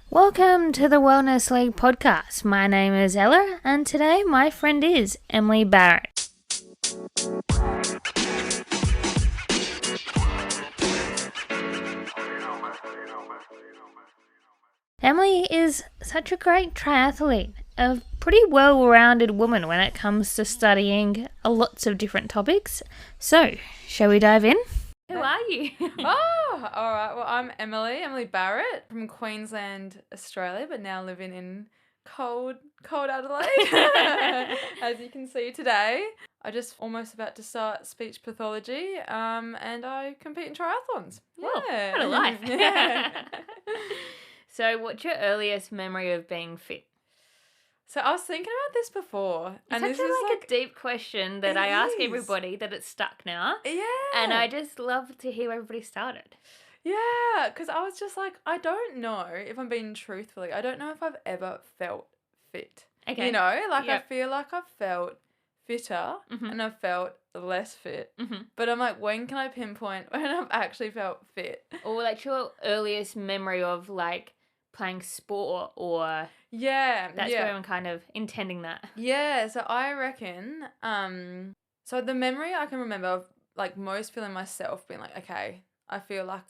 Welcome to the Wellness League podcast. My name is Ella, and today my friend is Emily Barrett. Emily is such a great triathlete, a pretty well-rounded woman when it comes to studying lots of different topics. So, shall we dive in? Who are you? Oh, all right. Well, I'm Emily Barrett from Queensland, Australia, but now living in cold Adelaide, as you can see today. I just almost about to start speech pathology, and I compete in triathlons. Well, Yeah. what a life. Yeah. So, what's your earliest memory of being fit? So I was thinking about this before, and It's this such is a deep question that It I ask is. everybody that it's stuck now. yeah. And I just love to hear where everybody started. Yeah, because I was just like, I don't know if I'm being truthful. I don't know if I've ever felt fit. Okay. You know, like Yep. I feel like I've felt fitter Mhm. and I've felt less fit. Mm-hmm. But I'm like, when can I pinpoint when I've actually felt fit? Or like your earliest memory of like playing sport, or Yeah, that's yeah. where I'm kind of intending that. Yeah, so I reckon, so the memory I can remember of like most feeling myself being like, okay, I feel like,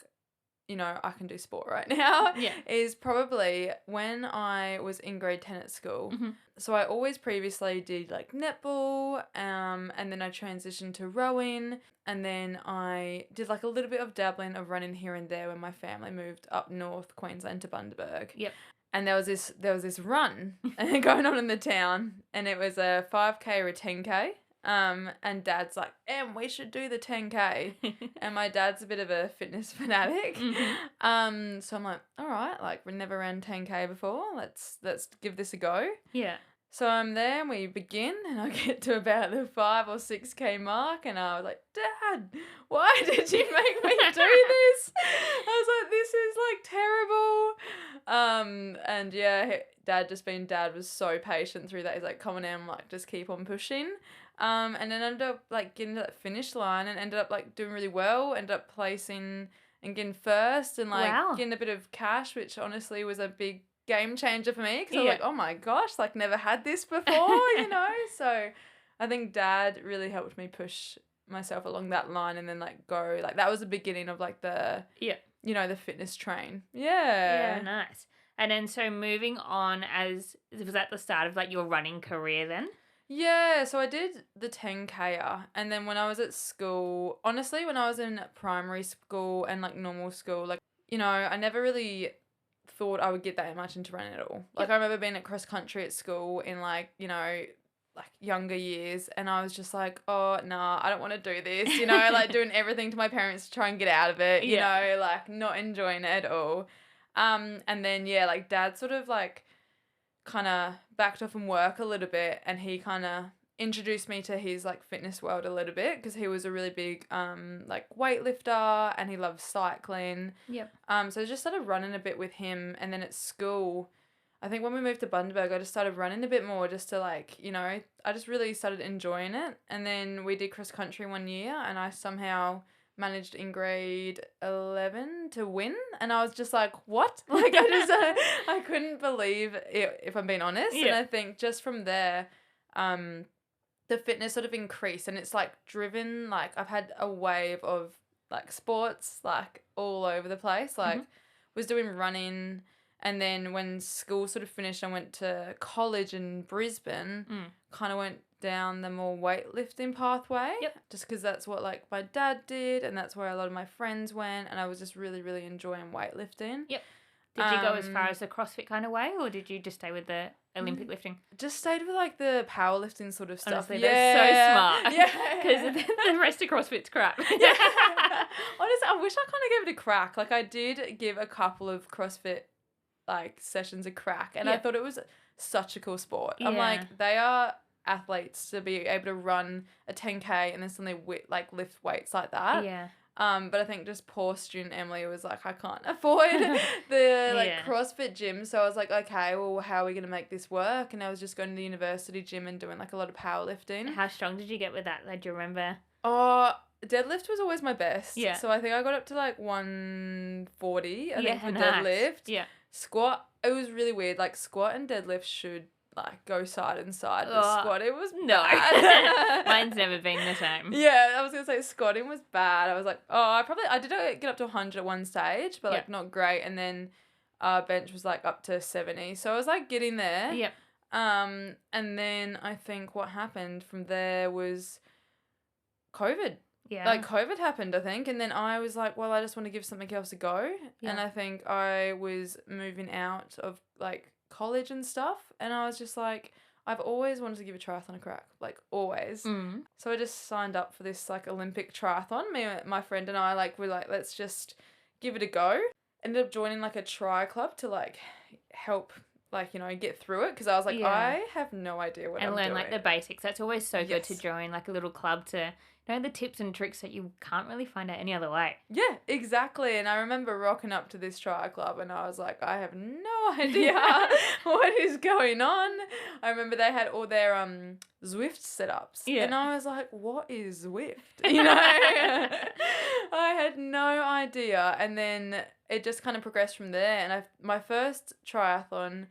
I can do sport right now, Yeah. is probably when I was in grade 10 at school. Mhm. So I always previously did like netball, and then I transitioned to rowing, and then I did like a little bit of dabbling of running here and there when my family moved up north Queensland to Bundaberg. Yep. And there was this run going on in the town, and it was a 5K or a 10K. And Dad's like, we should do the 10K. And my dad's a bit of a fitness fanatic. Mhm. So I'm like, all right, like we never ran 10K before. Let's give this a go. Yeah. So I'm there and we begin, and I get to about the 5 or 6K mark, and I was like, Dad, why did you make me do this? I was like, this is like terrible. And yeah, Dad was so patient through that. He's like, come on, Em, like just keep on pushing. And then ended up like getting to that finish line and ended up like doing really well, ended up placing and getting first and like Wow. getting a bit of cash, which honestly was a big game changer for me, because I was Yeah. like, oh my gosh, like never had this before, So I think Dad really helped me push myself along that line, and then like go, like that was the beginning of like the the fitness train. Yeah, nice. And then so moving on, was that the start of like your running career then? Yeah, so I did the 10K, and then when I was at school, honestly, when I was in primary school and like normal school, like, I never really thought I would get that much into running at all. Like, Yep. I remember being at cross country at school in like, like younger years, and I was just like, oh, nah, I don't want to do this, like doing everything to my parents to try and get out of it, Yeah. like not enjoying it at all. And then, yeah, like Dad sort of like kind of backed off from work a little bit, and he kind of introduced me to his like fitness world a little bit, because he was a really big like weightlifter, and he loved cycling. Yep. So I just started running a bit with him, and then at school, I think when we moved to Bundaberg, I just started running a bit more, just to like, I just really started enjoying it. And then we did cross country one year, and I somehow managed in grade 11 to win, and I was just like, what? Like I couldn't believe it, if I'm being honest. Yeah. And I think just from there, the fitness sort of increased, and it's like driven, like I've had a wave of like sports like all over the place, like was doing running, and then when school sort of finished, I went to college in Brisbane, kind of went down the more weightlifting pathway. Yep. Just because that's what like my dad did, and that's where a lot of my friends went, and I was just really, really enjoying weightlifting. Yep. Did you go as far as the CrossFit kind of way, or did you just stay with the Olympic lifting? Just stayed with like the powerlifting sort of stuff. Honestly, that's so smart. Yeah. Because the rest of CrossFit's crap. Yeah. Honestly, I wish I kind of gave it a crack. Like I did give a couple of CrossFit like sessions a crack, and I thought it was such a cool sport. I'm Yeah. like, they are athletes to be able to run a 10K and then suddenly like lift weights like that. Yeah. But I think just poor student Emily was like, I can't afford the like Yeah. CrossFit gym. So I was like, okay, well, how are we going to make this work? And I was just going to the university gym and doing like a lot of powerlifting. How strong did you get with that? Like, do you remember? Oh, deadlift was always my best. Yeah. So I think I got up to like 140, I think, for nice. deadlift. Yeah. Squat, it was really weird. Like, squat and deadlift should, like, go side and side. But Oh, squat, it was No. bad. Mine's never been the same. Yeah, I was going to say squatting was bad. I was like, I did get up to 100 at one stage, but, like, not great. And then bench was, like, up to 70. So I was, like, getting there. Yep. And then I think what happened from there was COVID. Yeah. Like, COVID happened, I think, and then I was like, well, I just want to give something else a go. Yeah. And I think I was moving out of, like, college and stuff, and I was just like, I've always wanted to give a triathlon a crack, like, always. Mm. So I just signed up for this, like, Olympic triathlon. Me and my friend and I, like, were like, let's just give it a go. Ended up joining, like, a tri club to, like, help, like, you know, get through it, because I was like, Yeah. I have no idea what I'm doing. And learn, like, the basics. That's always so good to Yes. join, like, a little club to know the tips and tricks that you can't really find out any other way. Yeah, exactly. And I remember rocking up to this tri club and I was like, I have no idea what is going on. I remember they had all their Zwift setups. Yeah. And I was like, what is Zwift? You know? I had no idea. And then it just kind of progressed from there. And my first triathlon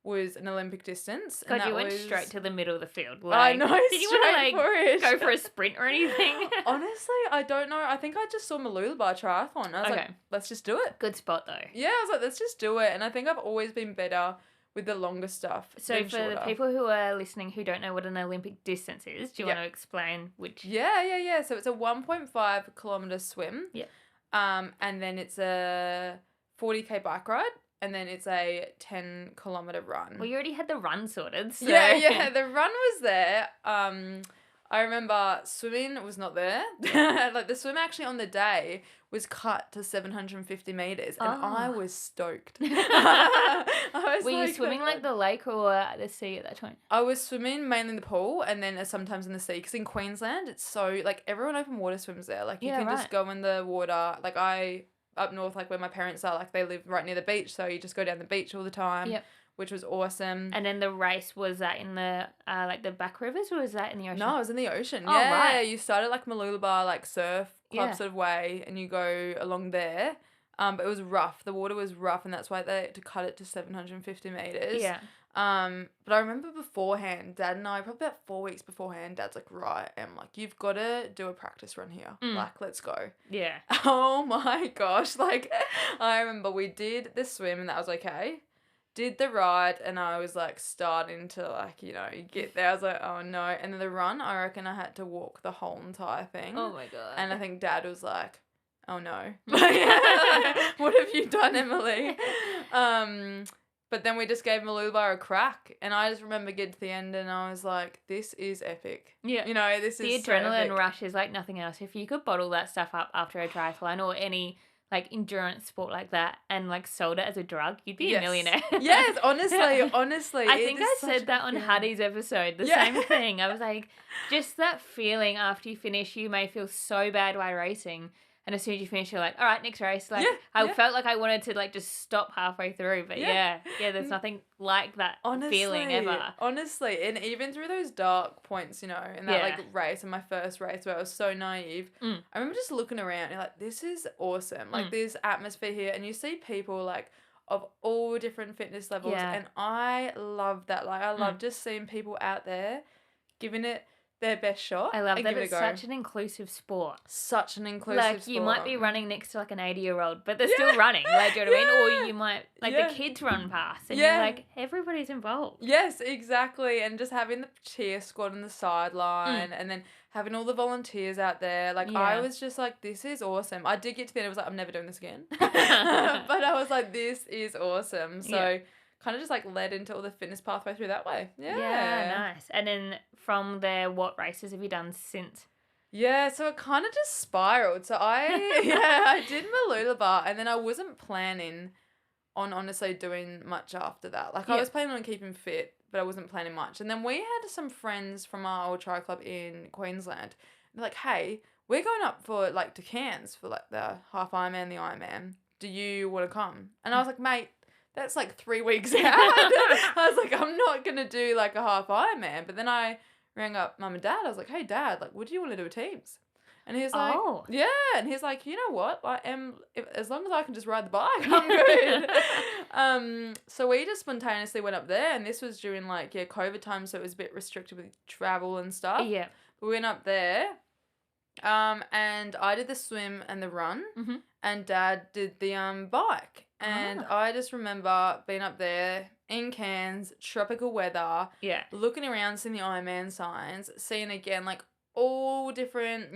was an Olympic distance. God, and you that went was... straight to the middle of the field. I Like, know, did you want to, for it. go for a sprint or anything? Honestly, I don't know. I think I just saw Mooloolaba Triathlon. I was like, let's just do it. Good spot, though. Yeah, I was like, let's just do it. And I think I've always been better with the longer stuff. So than for shorter. the people who are listening who don't know what an Olympic distance is, do you want to explain which? Yeah. So it's a 1.5 kilometer swim. Yeah. And then it's a 40K bike ride. And then it's a 10-kilometer run. Well, you already had the run sorted. So. Yeah. The run was there. I remember swimming was not there. Like, the swim actually on the day was cut to 750 meters, and I was stoked. I was Were you swimming like the lake or the sea at that time? I was swimming mainly in the pool, and then sometimes in the sea. Because in Queensland, it's so, like, everyone open water swims there. Like, you can just go in the water. Like, up north, like, where my parents are, like, they live right near the beach, so you just go down the beach all the time. Yep. Which was awesome. And then the race, was that in the, like, the back rivers, or was that in the ocean? No, it was in the ocean. Oh, yeah, right. You started, like, Mooloolaba, like, surf club sort of way, and you go along there. But it was rough. The water was rough, and that's why they had to cut it to 750 meters. Yeah. But I remember beforehand, Dad and I, probably about 4 weeks beforehand, Dad's like, right, I'm like, you've got to do a practice run here. Like, let's go. Yeah. Oh my gosh. Like, I remember we did the swim, and that was okay. Did the ride, and I was, like, starting to, like, you know, get there. I was like, oh, no. And then the run, I reckon I had to walk the whole entire thing. Oh, my God. And I think Dad was like, oh, no. What have you done, Emily? But then we just gave Mooloolaba a crack, and I just remember getting to the end, and I was like, this is epic. Yeah. You know, this is the adrenaline so epic. rush is like nothing else. If you could bottle that stuff up after a triathlon or any, like, endurance sport like that and, like, sold it as a drug, you'd be a millionaire. Yes, honestly. I think I said that on Hattie. Hattie's episode, the same thing. I was like, just that feeling after you finish, you may feel so bad while racing, and as soon as you finish, you're like, all right, next race. Like, I felt like I wanted to, like, just stop halfway through, but there's nothing like that feeling ever. Honestly, and even through those dark points, you know, in that, like, race, in my first race where I was so naive, I remember just looking around and like, this is awesome. Like, this atmosphere here, and you see people, like, of all different fitness levels, and I love that. Like, I love just seeing people out there giving it their best shot. I love that it's such an inclusive sport. Such an inclusive sport. Like, you might be running next to, like, an 80-year-old, but they're still running. Like, do you know what I mean? Or you might, like, the kids run past, and you're like, everybody's involved. Yes, exactly. And just having the cheer squad on the sideline, and then having all the volunteers out there. Like, I was just like, this is awesome. I did get to the end, I was like, I'm never doing this again. But I was like, this is awesome. So kind of just, like, led into all the fitness pathway through that way. Yeah, nice. And then from there, what races have you done since? Yeah, so it kind of just spiraled. So I did Mooloolaba, and then I wasn't planning on honestly doing much after that. Like, I was planning on keeping fit, but I wasn't planning much. And then we had some friends from our old tri club in Queensland. They're like, hey, we're going up for, like, to Cairns for, like, the half Ironman, the Ironman. Do you want to come? And I was like, mate, that's, like, 3 weeks out. I was like, I'm not going to do, like, a half Ironman. But then I rang up Mum and Dad. I was like, hey, Dad, like, would you want to do a Teams? And he's like, Oh. yeah. And he's like, you know what? As long as I can just ride the bike, I'm good. So we just spontaneously went up there, and this was during like, COVID time. So it was a bit restricted with travel and stuff. Yeah. We went up there, and I did the swim and the run, and Dad did the bike. And I just remember being up there in Cairns, tropical weather, looking around, seeing the Ironman signs, seeing again like all different,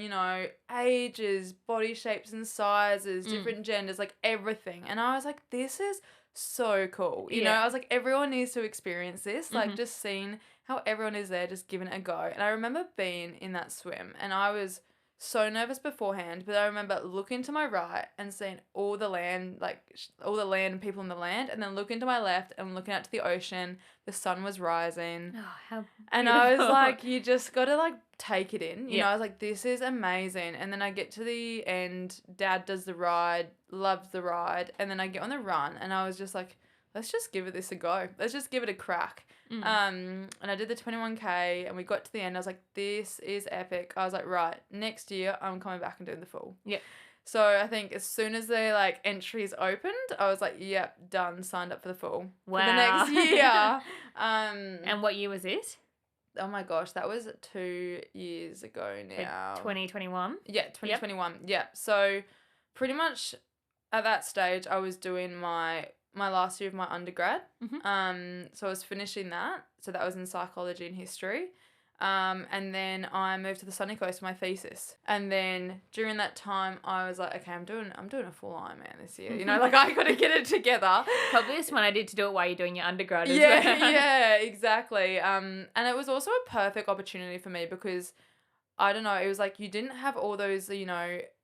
ages, body shapes and sizes, different genders, like everything. And I was like, this is so cool. You know, I was like, everyone needs to experience this, like just seeing how everyone is there, just giving it a go. And I remember being in that swim, and I was so nervous beforehand, but I remember looking to my right and seeing all the land, like all the land and people in the land, and then looking to my left and looking out to the ocean. The sun was rising. Oh, how beautiful. And I was like, you just got to like take it in. You know, I was like, this is amazing. And then I get to the end, Dad does the ride, loves the ride. And then I get on the run, and I was just like, let's just give this a go. Let's just give it a crack. And I did the 21K, and we got to the end. I was like, this is epic. I was like, right, next year I'm coming back and doing the full. Yeah. So I think as soon as the like entries opened, I was like, yep, done, signed up for the full. Wow. For the next year. And what year was this? Oh my gosh, that was 2 years ago now. 2021? Yeah, 2021. Yeah. So pretty much at that stage, I was doing my last year of my undergrad. So I was finishing that. So that was in psychology and history. And then I moved to the sunny coast for my thesis. And then during that time, I was like, okay, I'm doing a full Ironman this year. You know, like I got to get it together. Probably a smart idea to do it while you're doing your undergrad as well. well. Yeah, exactly. And it was also a perfect opportunity for me because, I don't know, it was like you didn't have all those,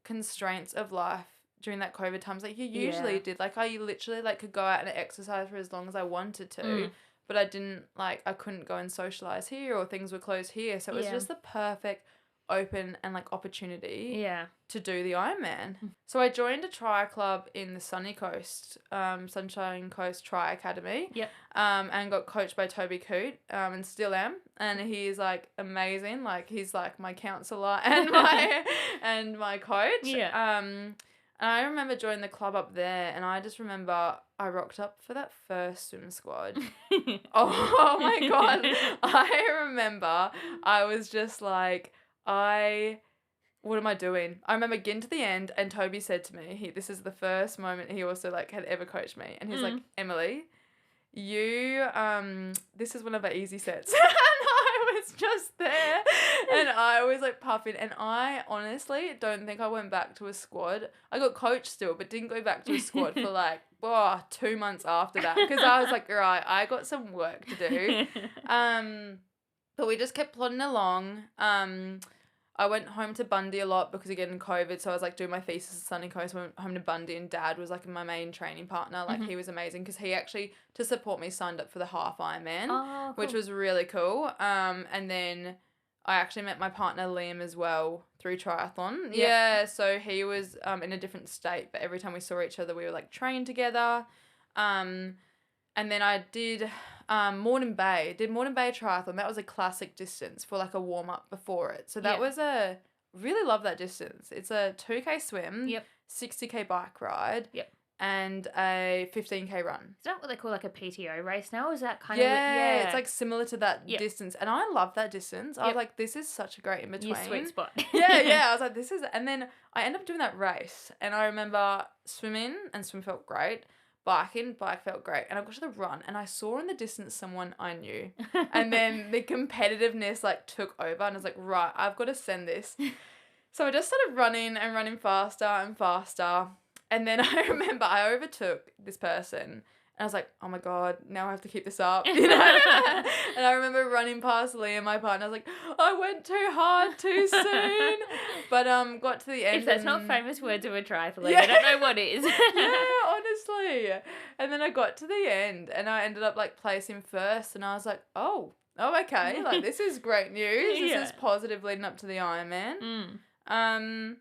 constraints of life during that COVID times like you usually did. Like I literally like could go out and exercise for as long as I wanted to. But I couldn't go and socialize here, or things were closed here. So it was just the perfect open and like opportunity to do the Ironman. So I joined a tri club in the Sunny Coast, Sunshine Coast Tri Academy. Yep. And got coached by Toby Coote, and still am. And he's like amazing. Like he's like my counselor and my coach. Yeah. And I remember joining the club up there, and I just remember I rocked up for that first swim squad. Oh my God. I remember I was just like, what am I doing? I remember getting to the end, and Toby said to me, this is the first moment he also like had ever coached me. And he's like, Emily, this is one of our easy sets. And I was just there, and I was like puffing, and I honestly don't think I went back to a squad. I got coached still, but didn't go back to a squad for like 2 months after that, because I was like, right, I got some work to do. But we just kept plodding along. I went home to Bundy a lot because again COVID, so I was like doing my thesis at Sunny Coast. Went home to Bundy, and Dad was like my main training partner. Like he was amazing because he actually, to support me, signed up for the half Ironman, which was really cool. And then I actually met my partner Liam as well through triathlon. Yeah, so he was in a different state, but every time we saw each other, we were like trained together. And then I did Moreton Bay Triathlon. That was a classic distance for like a warm-up before it. So that was really love that distance. It's a 2K swim, 60K bike ride, and a 15K run. Is that what they call like a PTO race now? Is that kind of... Yeah, it's like similar to that distance. And I love that distance. I was like, this is such a great in-between. Your sweet spot. Yeah. I was like, this is... And then I ended up doing that race. And I remember swim felt great. Bike felt great. And I got to the run, and I saw in the distance someone I knew. And then the competitiveness like took over, and I was like, right, I've got to send this. So I just started running faster and faster. And then I remember I overtook this person, and I was like, oh my God, now I have to keep this up, And I remember running past Liam, my partner. I was like, I went too hard too soon. But got to the end. If that's not famous words of a triathlete, I don't know what is. Yeah, honestly. And then I got to the end, and I ended up like placing first, and I was like, oh, okay, like this is great news. This is positive leading up to the Ironman. And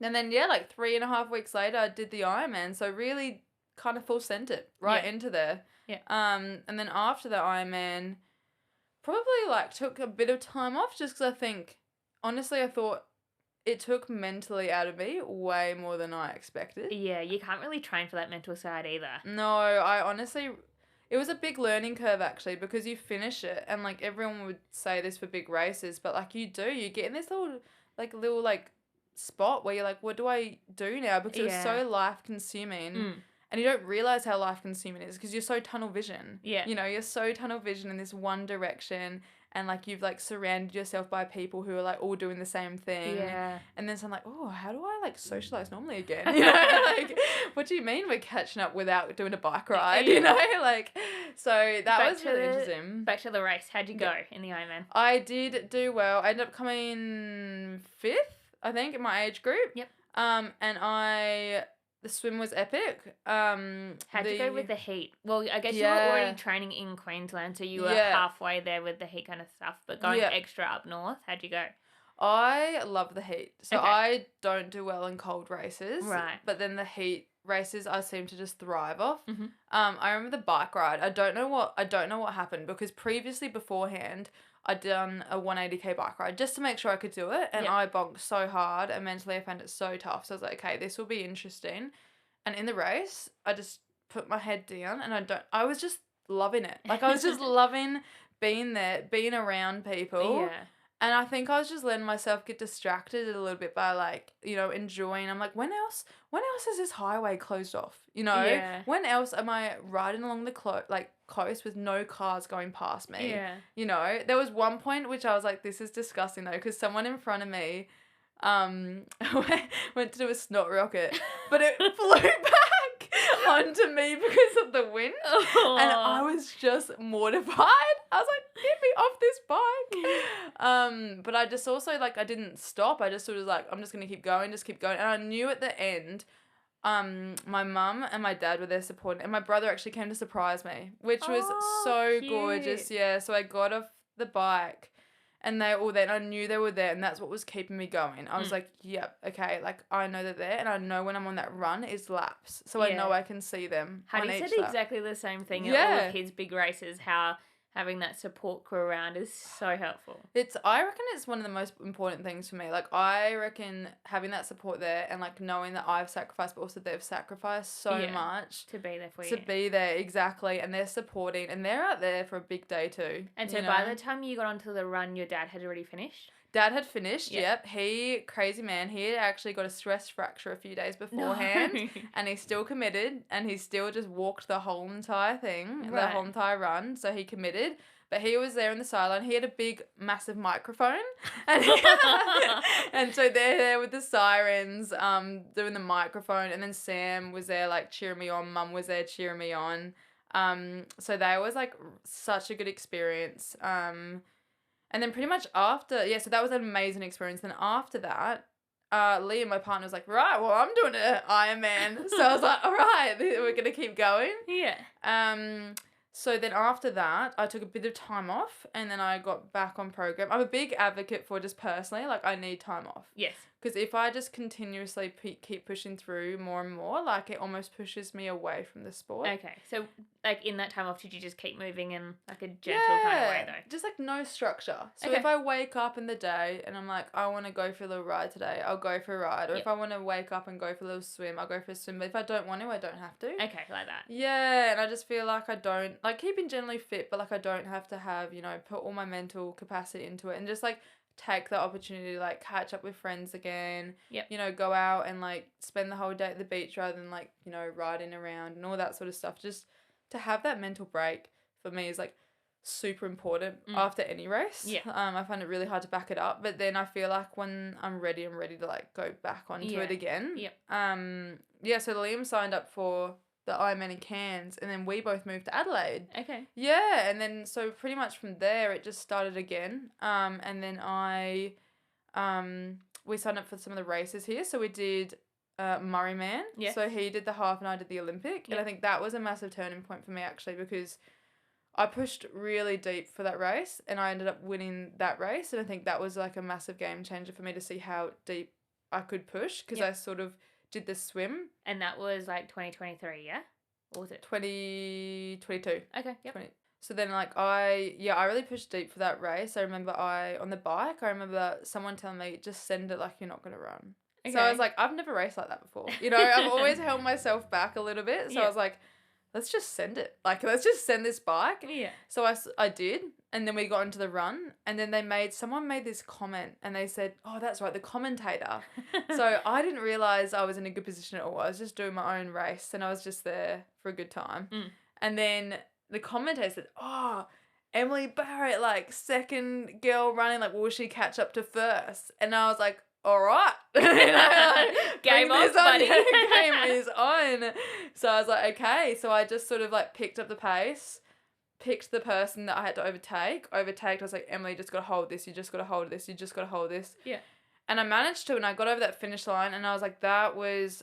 then like 3.5 weeks later, I did the Ironman. So really kind of full sent it right into there. Yeah. And then after the Ironman, probably like took a bit of time off just because I think, honestly, I thought it took mentally out of me way more than I expected. Yeah, you can't really train for that mental side either. No, I honestly, it was a big learning curve actually, because you finish it and like everyone would say this for big races, but like you get in this little spot where you're like, what do I do now? Because it was so life consuming. And you don't realize how life consuming it is because you're so tunnel vision. Yeah. You know, you're so tunnel vision in this one direction, and like you've like surrounded yourself by people who are like all doing the same thing. Yeah. And then so I'm like, oh, how do I like socialize normally again? You know, like what do you mean we're catching up without doing a bike ride? You know, like so that was really interesting. Back to the race. How'd you go in the Ironman? I did do well. I ended up coming 5th, I think, in my age group. Yep. And the swim was epic. How'd you go with the heat? Well, I guess you were already training in Queensland, so you were halfway there with the heat kind of stuff, but going extra up north, how'd you go? I love the heat. So I don't do well in cold races. Right. But then the heat races I seem to just thrive off. Mm-hmm. I remember the bike ride. I don't know what happened because previously beforehand I'd done a 180k bike ride just to make sure I could do it, and I bonked so hard and mentally I found it so tough. So I was like, okay, this will be interesting. And in the race, I just put my head down and I was just loving it. Like I was just loving being there, being around people. Yeah. And I think I was just letting myself get distracted a little bit by like, you know, enjoying. I'm like, when else is this highway closed off? You know, when else am I riding along the coast with no cars going past me? Yeah. You know, there was one point which I was like, this is disgusting though, because someone in front of me went to do a snot rocket, but it flew back onto me because of the wind. And I was just mortified. I was like, get me off this bike. But I just also like, I didn't stop. I just sort of like, I'm just going to keep going. And I knew at the end, my mum and my dad were there supporting, and my brother actually came to surprise me, which was so cute. gorgeous. Yeah. So I got off the bike and they all there, and I knew they were there, and that's what was keeping me going. I was like, yep, okay, like I know they're there, and I know when I'm on that run is laps, so I know I can see them. Honey said exactly the same thing at all of his big races, how having that support crew around is so helpful. I reckon it's one of the most important things for me. Like, I reckon having that support there and, like, knowing that I've sacrificed, but also they've sacrificed so much. To be there for you. To be there, exactly. And they're supporting, and they're out there for a big day too. And so by the time you got onto the run, your dad had already finished? Dad had finished, yep. He, crazy man, he had actually got a stress fracture a few days beforehand. And he still committed, and he still just walked the whole entire thing, the whole entire run. So he committed. But he was there in the sideline. He had a big, massive microphone. And, and so they're there with the sirens, doing the microphone. And then Sam was there, like, cheering me on. Mum was there cheering me on. So that was, like, such a good experience. And then pretty much after, so that was an amazing experience. Then after that, Liam, my partner, was like, right, well, I'm doing an Ironman. So I was like, all right, we're going to keep going. Yeah. So then after that, I took a bit of time off, and then I got back on program. I'm a big advocate for just personally, like, I need time off. Yes. Because if I just continuously keep pushing through more and more, like, it almost pushes me away from the sport. Okay. So, like, in that time off, did you just keep moving in, like, a gentle kind of way, though? Just, like, no structure. So if I wake up in the day and I'm like, I want to go for a little ride today, I'll go for a ride. Or if I want to wake up and go for a little swim, I'll go for a swim. But if I don't want to, I don't have to. Okay, like that. Yeah, and I just feel like I don't, like, keeping generally fit, but, like, I don't have to have, you know, put all my mental capacity into it, and just, like, take the opportunity to, like, catch up with friends again. Yep. You know, go out and, like, spend the whole day at the beach rather than, like, you know, riding around and all that sort of stuff. Just to have that mental break for me is, like, super important after any race. Yeah. I find it really hard to back it up, but then I feel like when I'm ready to, like, go back onto it again. Yep. So Liam signed up for the Ironman in Cairns, and then we both moved to Adelaide. Okay. Yeah, and then so pretty much from there it just started again. And then we signed up for some of the races here. So we did Murray Man. Yeah. So he did the half and I did the Olympic. And I think that was a massive turning point for me actually, because I pushed really deep for that race and I ended up winning that race. And I think that was like a massive game changer for me to see how deep I could push, because I sort of did the swim. And that was like 2023, yeah? Or was it? 2022. Okay, yep. So then, like, I really pushed deep for that race. I remember on the bike, I remember someone telling me, just send it like you're not going to run. So I was like, I've never raced like that before. You know, I've always held myself back a little bit. So I was like, let's just send it. Like, let's just send this bike. Yeah. So I did. And then we got into the run. And then someone made this comment. And they said, oh, that's right, the commentator. So I didn't realise I was in a good position at all. I was just doing my own race. And I was just there for a good time. And then the commentator said, oh, Emily Barrett, like, second girl running. Like, will she catch up to first? And I was like, all right. Game on, buddy. Game is on. So I was like, okay. So I just sort of like picked up the pace, picked the person that I had to overtake. I was like, Emily, you just got to hold this. You just got to hold this. You just got to hold this. Yeah. And I managed to, and I got over that finish line, and I was like, that was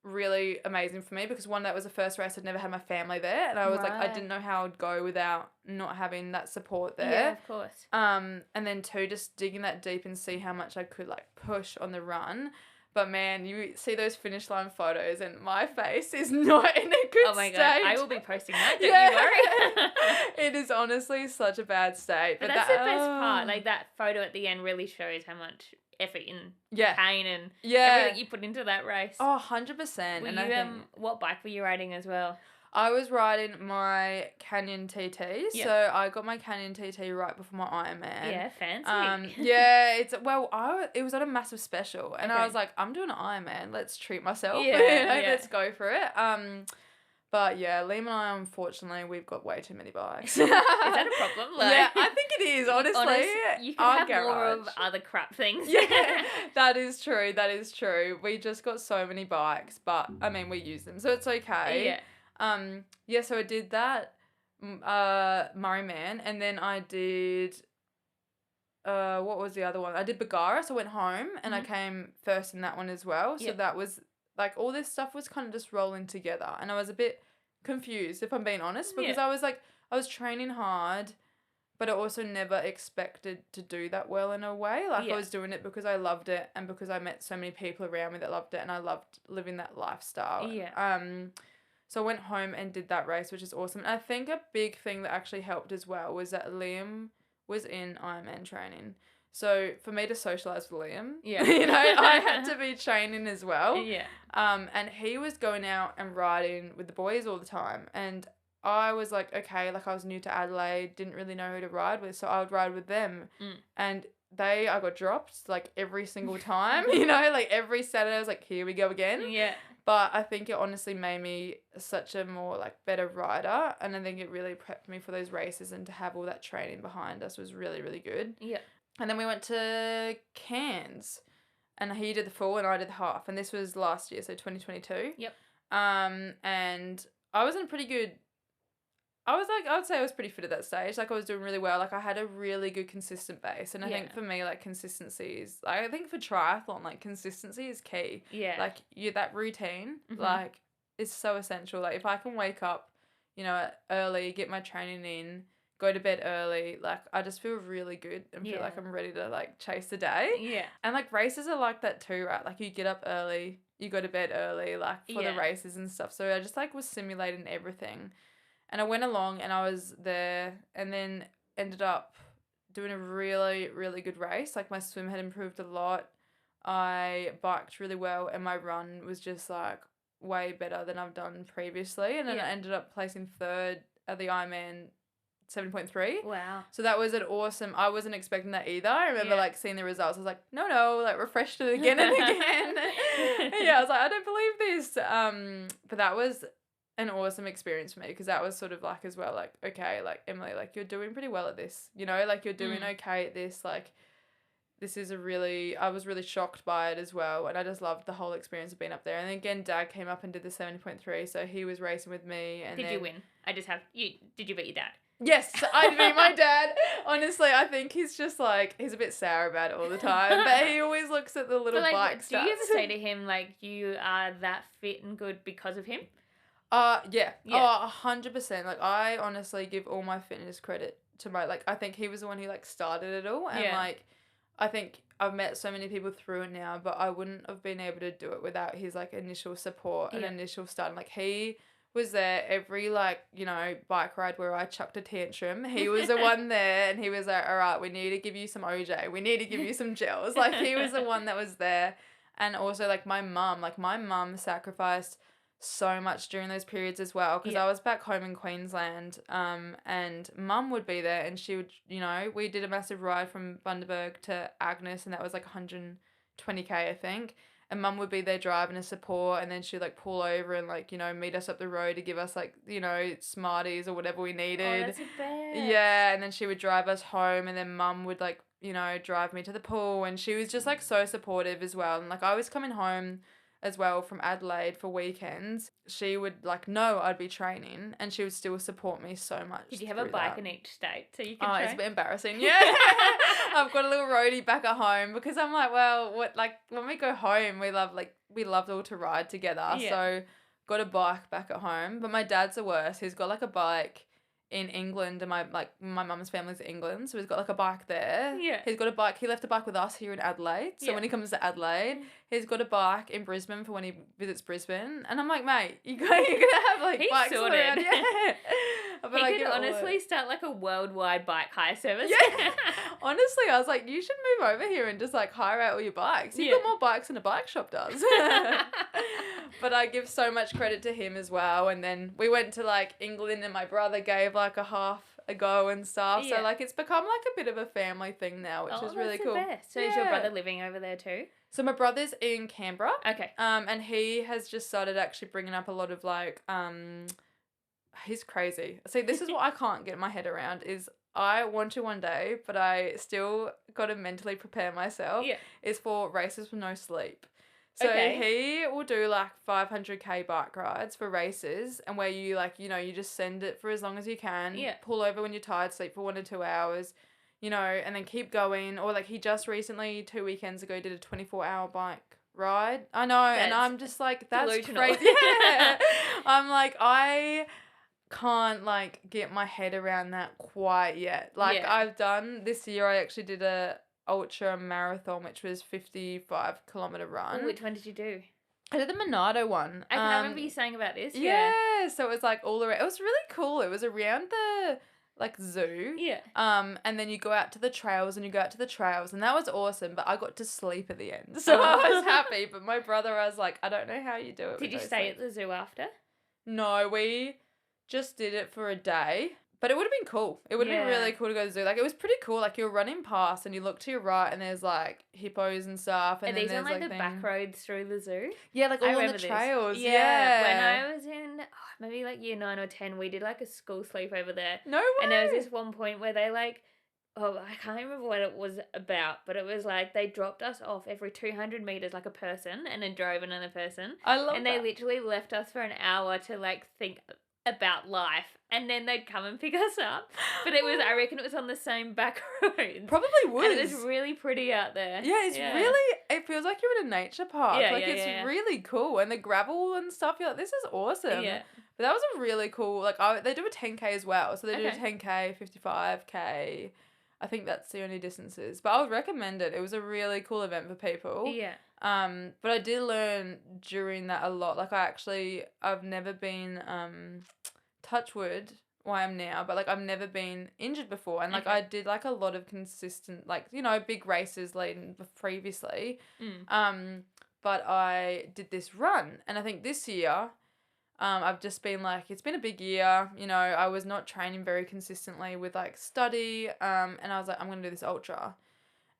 really amazing for me, because one, that was the first race I'd never had my family there, and I was like, I didn't know how I'd go without not having that support there. Yeah, of course. And then two, just digging that deep and see how much I could like push on the run. But man, you see those finish line photos and my face is not in a good state. Oh my God, I will be posting that, don't you worry. It is honestly such a bad state. But that's the best part. Like, that photo at the end really shows how much effort and pain and everything you put into that race. Oh, 100%. What bike were you riding as well? I was riding my Canyon TT, so I got my Canyon TT right before my Ironman. Yeah, fancy. It was on a massive special, and I was like, I'm doing an Ironman, let's treat myself, Yeah, let's go for it. But yeah, Liam and I, unfortunately, we've got way too many bikes. Is that a problem? Like, yeah, I think it is, honestly. You can have more of other crap things. Yeah, that is true. We just got so many bikes, but I mean, we use them, so it's okay. Yeah. So I did that, Murray Man, and then I did, what was the other one? I did Bagara, so I went home, and I came first in that one as well. So that was, like, all this stuff was kind of just rolling together, and I was a bit confused, if I'm being honest, because I was training hard, but I also never expected to do that well in a way. Like, I was doing it because I loved it, and because I met so many people around me that loved it, and I loved living that lifestyle. So I went home and did that race, which is awesome. And I think a big thing that actually helped as well was that Liam was in Ironman training. So for me to socialise with Liam, I had to be training as well. Yeah. And he was going out and riding with the boys all the time. And I was like, okay, like, I was new to Adelaide, didn't really know who to ride with, so I would ride with them. And I got dropped, like, every single time, like, every Saturday I was like, here we go again. Yeah. But I think it honestly made me such a more, like, better rider, and I think it really prepped me for those races, and to have all that training behind us was really, really good. Yeah. And then we went to Cairns, and he did the full and I did the half, and this was last year, so 2022. Yep. And I was in pretty good... I would say I was pretty fit at that stage. Like, I was doing really well. Like, I had a really good consistent base. And I think for me, like, consistency is... Like, I think for triathlon, like, consistency is key. Yeah. Like, that routine, like, is so essential. Like, if I can wake up, early, get my training in, go to bed early, like, I just feel really good and feel like I'm ready to, like, chase the day. Yeah. And, like, races are like that too, right? Like, you get up early, you go to bed early, like, for the races and stuff. So I just, like, was simulating everything. And I went along and I was there, and then ended up doing a really, really good race. Like, my swim had improved a lot. I biked really well, and my run was just, like, way better than I've done previously. And then I ended up placing third at the Ironman 7.3. Wow. So that was an awesome... I wasn't expecting that either. I remember, like, seeing the results. I was like, no, like, refreshed it again and again. I was like, I don't believe this. But that was an awesome experience for me, because that was sort of like, as well, like, okay, like, Emily, like, you're doing pretty well at this, like, you're doing okay at this, like, this is I was really shocked by it as well, and I just loved the whole experience of being up there. And then again, Dad came up and did the 70.3, so he was racing with me. And Did you win? Did you beat your dad? Yes, I beat my dad. Honestly, I think he's just, like, he's a bit sour about it all the time, but he always looks at the little bike stuff. Do you ever say to him, like, you are that fit and good because of him? Yeah. Oh, 100%. Like, I honestly give all my fitness credit to like, I think he was the one who, like, started it all. And, like, I think I've met so many people through it now, but I wouldn't have been able to do it without his, like, initial support and initial start. And, like, he was there every, like, you know, bike ride where I chucked a tantrum. He was the one there, and he was like, all right, we need to give you some OJ. We need to give you some gels. Like, he was the one that was there. And also, like, my mum sacrificed so much during those periods as well, because I was back home in Queensland, and mum would be there, and she would, you know, we did a massive ride from Bundaberg to Agnes, and that was like 120k, I think. And mum would be there driving as support, and then she'd like pull over and like, you know, meet us up the road to give us like, you know, Smarties or whatever we needed. Oh, that's the best. Yeah, and then she would drive us home, and then mum would like, you know, drive me to the pool, and she was just like so supportive as well. And like I was coming home as well from Adelaide for weekends. She would like know I'd be training, and she would still support me so much. Did you have a bike in each state so you could Oh, train? it's a bit embarrassing. Yeah. I've got a little roadie back at home, because I'm like, well, what, like when we go home, we loved all to ride together. Yeah. So got a bike back at home, but my dad's the worst. He's got like a bike in England, and my mum's family's in England, so he's got like a bike there. Yeah. He left a bike with us here in Adelaide. So when he comes to Adelaide, he's got a bike in Brisbane for when he visits Brisbane. And I'm like, mate, you're gonna have like He's bikes sorted. around. Yeah. But He could honestly start like a worldwide bike hire service. Yeah. Honestly, I was like, you should move over here and just like hire out all your bikes. You've got more bikes than a bike shop does. But I give so much credit to him as well. And then we went to like England, and my brother gave like a half a go and stuff. Yeah. So like it's become like a bit of a family thing now, which is really cool. Best. So is your brother living over there too? So my brother's in Canberra. Okay. And he has just started actually bringing up a lot of like, he's crazy. See, this is what I can't get my head around is I want to one day, but I still got to mentally prepare myself, is for races with no sleep. So he will do like 500k bike rides for races, and where you like, you know, you just send it for as long as you can, pull over when you're tired, sleep for 1 to 2 hours, you know, and then keep going. Or like he just recently 2 weekends ago did a 24-hour bike ride. I know, and I'm just like, that's delusional. crazy. Yeah. I'm like, I can't like get my head around that quite yet. Like I've done this year, I actually did a ultra marathon, which was 55-kilometer run. Ooh, which one did you do? I did the Monado one. I can remember you saying about this. Yeah, so it was like all around. It was really cool. It was around the like zoo. Yeah. And then you go out to the trails, and that was awesome. But I got to sleep at the end, so I was happy. But my brother, I was like, I don't know how you do it. Did you stay at the zoo after? No, we just did it for a day. But it would have been cool. It would have been really cool to go to the zoo. Like, it was pretty cool. Like, you're running past, and you look to your right, and there's, like, hippos and stuff. And Are then these on, there's, like, the back roads through the zoo? Yeah, like, all on the trails. Yeah. When I was in, maybe, like, year 9 or 10, we did, like, a school sleepover there. No way. And there was this one point where they, like, I can't remember what it was about, but it was, like, they dropped us off every 200 metres, like, a person, and then drove another person. I love And that. they literally left us for an hour to, like, think about life, and then they'd come and pick us up. But it was, I reckon it was on the same back roads. Probably was. And it was really pretty out there. Yeah, it's really, it feels like you're in a nature park. Yeah, like, it's really cool. And the gravel and stuff, you're like, this is awesome. Yeah. But that was a really cool, like, they do a 10K as well. So they do a 10K, 55K. I think that's the only distances. But I would recommend it. It was a really cool event for people. Yeah. But I did learn during that a lot. Like, I've never been, touch wood, why I'm now, but, like, I've never been injured before. And, like, I did, like, a lot of consistent, like, you know, big races leading previously. But I did this run. And I think this year, I've just been, like, it's been a big year. You know, I was not training very consistently with, like, study. And I was like, I'm going to do this ultra.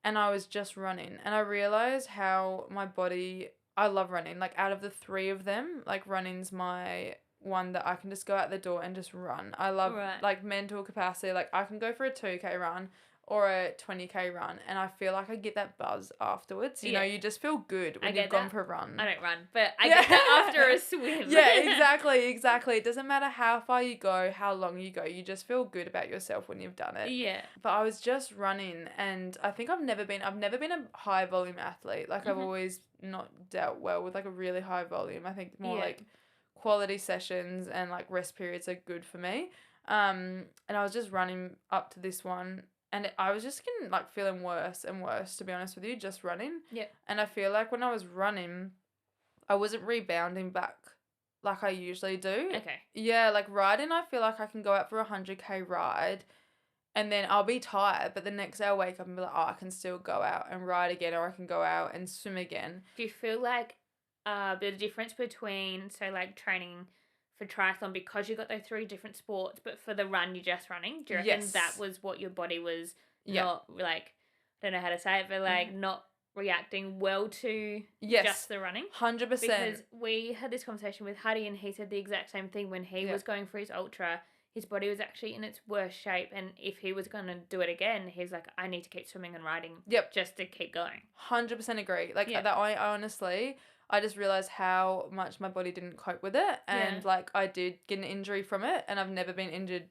And I was just running, and I realized how my body, I love running. Like, out of the 3 of them, like, running's my one that I can just go out the door and just run. I love, like, mental capacity. Like, I can go for a 2K run or a 20K run, and I feel like I get that buzz afterwards. You know, you just feel good when you've gone for a run. I don't run, but I get that after a swim. Yeah, exactly. It doesn't matter how far you go, how long you go. You just feel good about yourself when you've done it. Yeah. But I was just running, and I think I've never been a high volume athlete. Like, I've always not dealt well with, like, a really high volume. I think more like quality sessions and, like, rest periods are good for me. And I was just running up to this one, and I was just getting, like, feeling worse and worse, to be honest with you, just running. Yeah. And I feel like when I was running, I wasn't rebounding back, like I usually do. Okay. Yeah, like riding, I feel like I can go out for a 100k ride and then I'll be tired, but the next day I'll wake up and be like, oh, I can still go out and ride again, or I can go out and swim again. Do you feel like the difference between, so like training for triathlon, because you got those 3 different sports, but for the run you're just running, do you reckon Yes. that was what your body was Yeah. not, like, I don't know how to say it, but like not reacting well to Yes. just the running? 100%. Because we had this conversation with Huddy and he said the exact same thing when he was going for his ultra. His body was actually in its worst shape, and if he was going to do it again, he's like, I need to keep swimming and riding just to keep going. 100% agree. Like that, I honestly, I just realized how much my body didn't cope with it, and like I did get an injury from it, and I've never been injured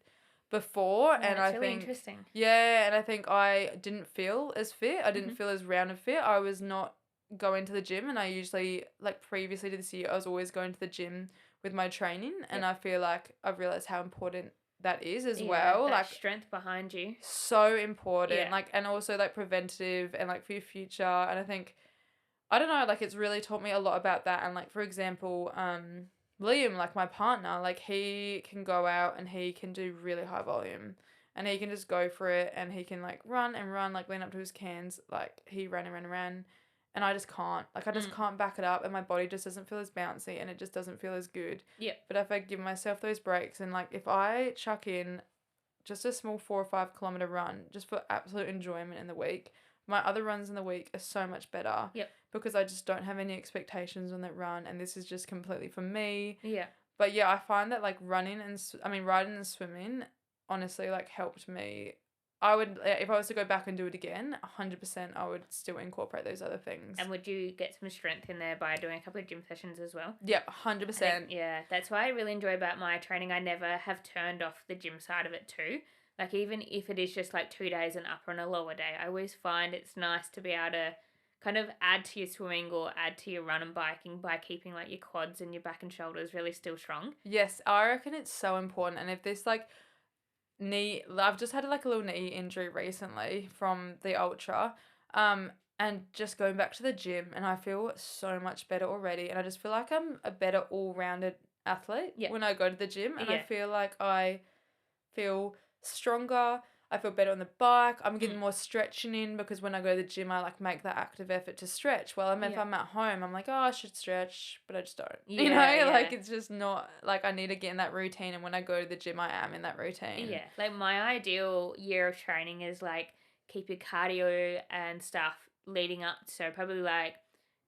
before, and I really think interesting. Yeah, and I think I didn't feel as fit. I didn't feel as round and fit. I was not going to the gym, and I usually, like previously to this year, I was always going to the gym with my training, and I feel like I've realized how important that is as well. That like strength behind you. So important. Like, and also like preventative and like for your future. And I think, I don't know, like it's really taught me a lot about that. And like, for example, Liam, like my partner, like he can go out and he can do really high volume. And he can just go for it, and he can like run and run, like lean up to his cans, like he ran and ran and ran. And I just can't. Like, I just can't back it up, and my body just doesn't feel as bouncy, and it just doesn't feel as good. Yep. But if I give myself those breaks, and, like, if I chuck in just a small 4 or 5 kilometre run just for absolute enjoyment in the week, my other runs in the week are so much better. Yep. Because I just don't have any expectations on that run, and this is just completely for me. Yeah. But, yeah, I find that, like, riding and swimming, honestly, like, helped me. I would, if I was to go back and do it again, 100% I would still incorporate those other things. And would you get some strength in there by doing a couple of gym sessions as well? Yep, 100%. Yeah, that's what I really enjoy about my training. I never have turned off the gym side of it too. Like, even if it is just like 2 days, an upper and a lower day, I always find it's nice to be able to kind of add to your swimming or add to your run and biking by keeping like your quads and your back and shoulders really still strong. Yes, I reckon it's so important. And if this like I've just had like a little knee injury recently from the ultra, and just going back to the gym, and I feel so much better already, and I just feel like I'm a better all-rounded athlete when I go to the gym, and I feel like I feel stronger, I feel better on the bike, I'm getting more stretching in, because when I go to the gym I like make that active effort to stretch. Well, if I'm at home, I'm like, oh, I should stretch, but I just don't. Like it's just not, like I need to get in that routine, and when I go to the gym I am in that routine. Yeah, like my ideal year of training is like keep your cardio and stuff leading up, so probably like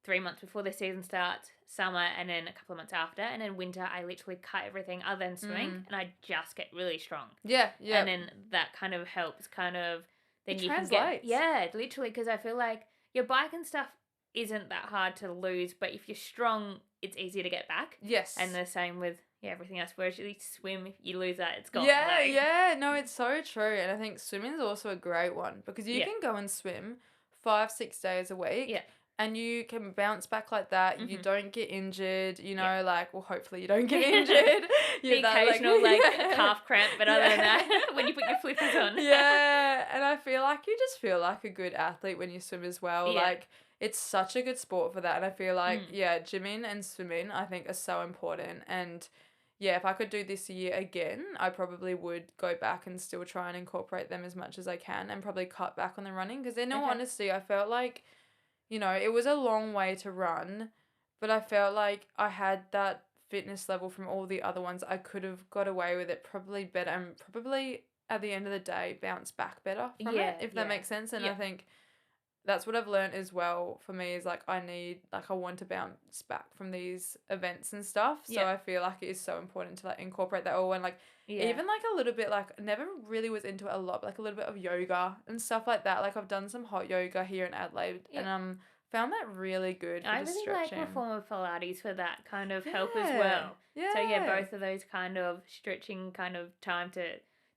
3 months before the season starts, summer, and then a couple of months after, and then winter I literally cut everything other than swimming, and I just get really strong. Yeah. And then that kind of helps, kind of, then you translates. can get, literally, because I feel like your bike and stuff isn't that hard to lose, but if you're strong, it's easier to get back. Yes. And the same with everything else, whereas you swim, if you lose that, it's gone. No, it's so true. And I think swimming is also a great one, because you can go and swim 5-6 days a week, and you can bounce back like that. You don't get injured, like, well, hopefully you don't get injured. The occasional calf cramp, but other than that, when you put your flippers on. And I feel like you just feel like a good athlete when you swim as well. Like, it's such a good sport for that. And I feel like, gymming and swimming, I think, are so important. And if I could do this year again, I probably would go back and still try and incorporate them as much as I can, and probably cut back on the running, because in all honesty, I felt like, it was a long way to run, but I felt like I had that fitness level from all the other ones. I could have got away with it probably better, and probably at the end of the day bounce back better from it, if that makes sense. And I think that's what I've learned as well for me, is like I want to bounce back from these events and stuff. So I feel like it is so important to like incorporate that all, and like even like a little bit, like never really was into it a lot, but like a little bit of yoga and stuff like that. Like I've done some hot yoga here in Adelaide, and found that really good for just stretching. Like reformer Pilates for that kind of help as well. So both of those kind of stretching kind of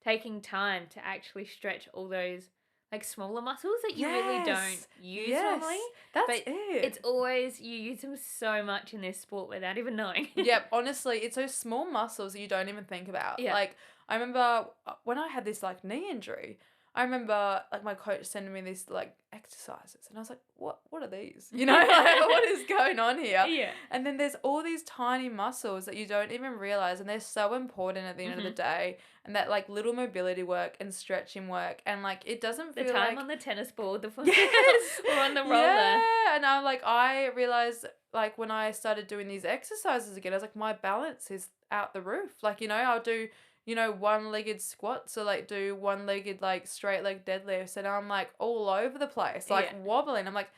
taking time to actually stretch all those like smaller muscles that you really don't use normally. That's it. It's always, you use them so much in this sport without even knowing. Honestly, it's those small muscles that you don't even think about. Like, I remember when I had this like knee injury, I remember like my coach sending me these like exercises and I was like, what are these? You know, like, what is going on here? Yeah. And then there's all these tiny muscles that you don't even realize, and they're so important at the end of the day. And that like little mobility work and stretching work, and like it doesn't feel The time like on the tennis ball, the yes, or on the roller. yeah. And I realized like when I started doing these exercises again, I was like, my balance is out the roof. Like, you know, I'll do, you know, one-legged squats or like do one-legged like straight leg deadlifts, and I'm like all over the place, like wobbling. I'm like,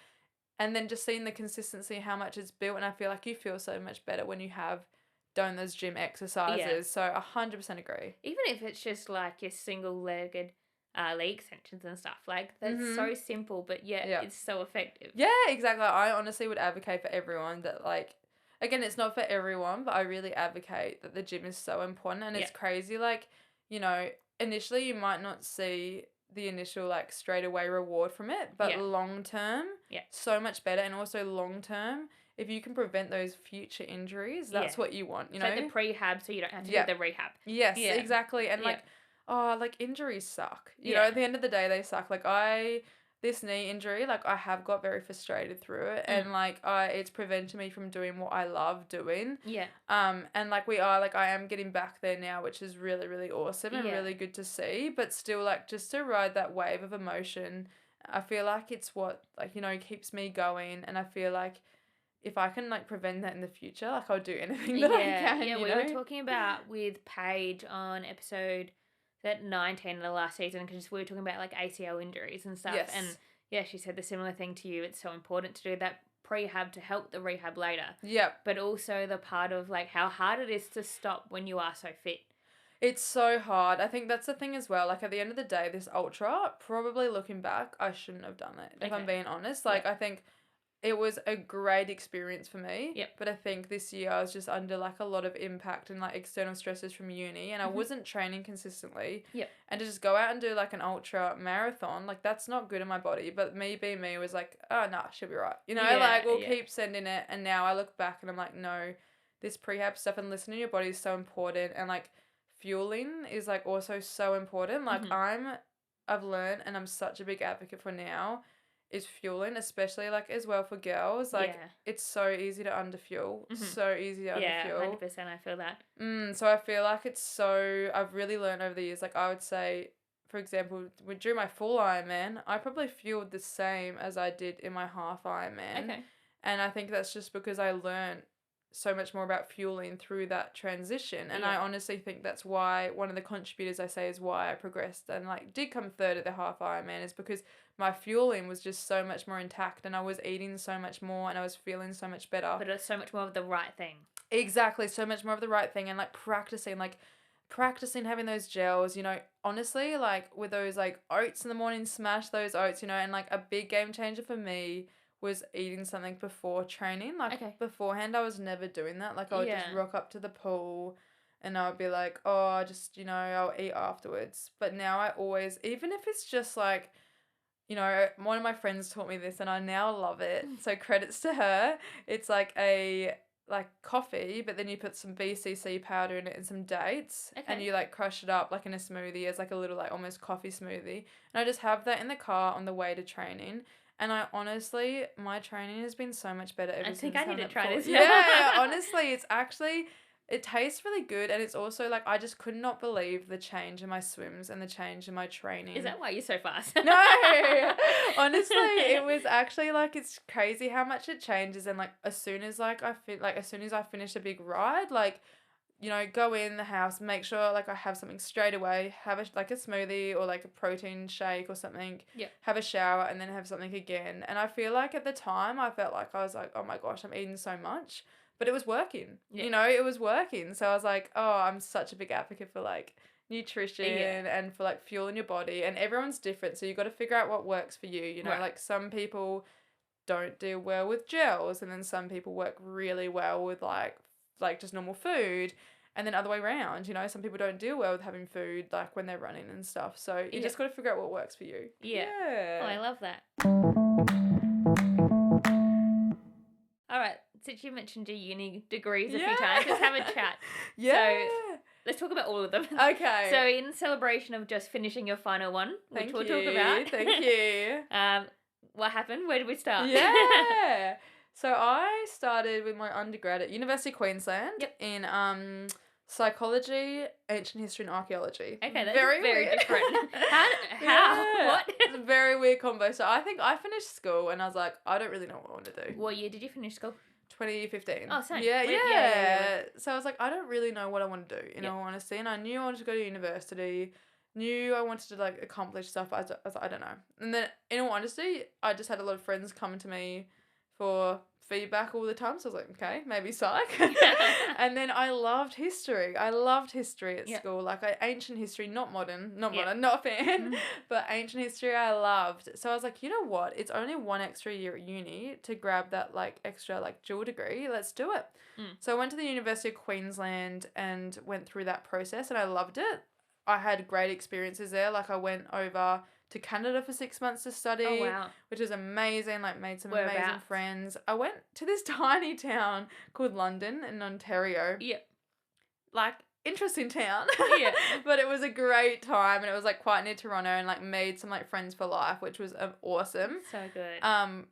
and then just seeing the consistency, how much it's built, and I feel like you feel so much better when you have done those gym exercises. So 100% agree. Even if it's just like your single-legged leg extensions and stuff, like that's so simple, but it's so effective. Yeah, exactly. I honestly would advocate for everyone that like, again, it's not for everyone, but I really advocate that the gym is so important, and it's crazy. Like, you know, initially you might not see the initial like straight away reward from it, but long term, so much better. And also long term, if you can prevent those future injuries, that's what you want, you know? Like the prehab, so you don't have to do the rehab. Yes, exactly. And like, like injuries suck. You know, at the end of the day, they suck. Like this knee injury, like I have got very frustrated through it, and like it's prevented me from doing what I love doing. Yeah. And like I am getting back there now, which is really, really awesome and really good to see. But still, like, just to ride that wave of emotion, I feel like it's what, like, you know, keeps me going. And I feel like if I can like prevent that in the future, like I'll do anything that I can. Yeah, we were talking about with Paige on episode 19 of the last season, because we were talking about like ACL injuries and stuff. Yes. And she said the similar thing to you. It's so important to do that prehab to help the rehab later. Yep. But also the part of like how hard it is to stop when you are so fit. It's so hard. I think that's the thing as well. Like at the end of the day, this ultra, probably looking back, I shouldn't have done it, if I'm being honest. Like I think it was a great experience for me. Yep. But I think this year I was just under like a lot of impact and like external stresses from uni, and I wasn't training consistently. Yep. And to just go out and do like an ultra marathon, like that's not good in my body. But me being me was like, oh nah, she'll be right. You know, like we'll keep sending it. And now I look back and I'm like, no, this prehab stuff and listening to your body is so important. And like fueling is like also so important. Like I've learned, and I'm such a big advocate for now, is fueling, especially like as well for girls. Like it's so easy to underfuel. So easy to underfuel. Yeah, 100%. I feel that. So I feel like I've really learned over the years. Like I would say, for example, during my full Ironman, I probably fueled the same as I did in my half Ironman. Okay. And I think that's just because I learned so much more about fueling through that transition. And I honestly think that's why one of the contributors I say is why I progressed and like did come third at the half Ironman, is because my fueling was just so much more intact, and I was eating so much more, and I was feeling so much better. But it's so much more of the right thing. Exactly. So much more of the right thing. And like practicing having those gels, you know, honestly, like with those like oats in the morning, smash those oats, you know. And like a big game changer for me was eating something before training. Like beforehand, I was never doing that. Like I would just rock up to the pool and I would be like, oh, just, you know, I'll eat afterwards. But now I always, even if it's just like, you know, one of my friends taught me this and I now love it. So credits to her. It's like a coffee, but then you put some BCC powder in it and some dates, and you like crush it up like in a smoothie as like a little like almost coffee smoothie. And I just have that in the car on the way to training. And I honestly, my training has been so much better ever since. I think I need to try this. Yeah, honestly, it tastes really good, and it's also like I just could not believe the change in my swims and the change in my training. Is that why you're so fast? No, honestly, it was actually like it's crazy how much it changes. And like as soon as I finish a big ride, like, you know, go in the house, make sure like I have something straight away, have a smoothie or like a protein shake or something. Yeah. Have a shower and then have something again. And I feel like at the time I felt like I was like, oh my gosh, I'm eating so much. But it was working. Yeah. You know, it was working. So I was like, oh, I'm such a big advocate for like nutrition and for like fueling your body. And everyone's different. So you got to figure out what works for you. You know, like some people don't do well with gels, and then some people work really well with like just normal food. And then other way around, you know, some people don't deal well with having food like when they're running and stuff. So you just got to figure out what works for you. Yeah. Oh, I love that. All right. Since you mentioned your uni degrees a few times, let's have a chat. Yeah. So Let's talk about all of them. Okay. So in celebration of just finishing your final one, which we'll talk about. Thank you. What happened? Where did we start? Yeah. So I started with my undergrad at University of Queensland in psychology, ancient history, and archaeology. Okay, that's very weird. Different. How? Yeah. What? It's a very weird combo. So I think I finished school and I was like, I don't really know what I want to do. What year did you finish school? 2015. Oh, same. Yeah. So I was like, I don't really know what I want to do, in all honesty. And I knew I wanted to go to university, knew I wanted to like accomplish stuff. I was like, I don't know. And then in all honesty, I just had a lot of friends coming to me for feedback all the time. So I was like, okay, maybe psych. And then I loved history. I loved history at school. Like ancient history, not modern, not a fan, but ancient history I loved. So I was like, you know what? It's only one extra year at uni to grab that like extra like dual degree. Let's do it. So I went to the University of Queensland and went through that process and I loved it. I had great experiences there. Like I went over to Canada for 6 months to study, which is amazing. Like made some amazing friends. I went to this tiny town called London in Ontario. Yeah. Like interesting town. Yeah. But it was a great time and it was like quite near Toronto and like made some like friends for life, which was awesome. So good.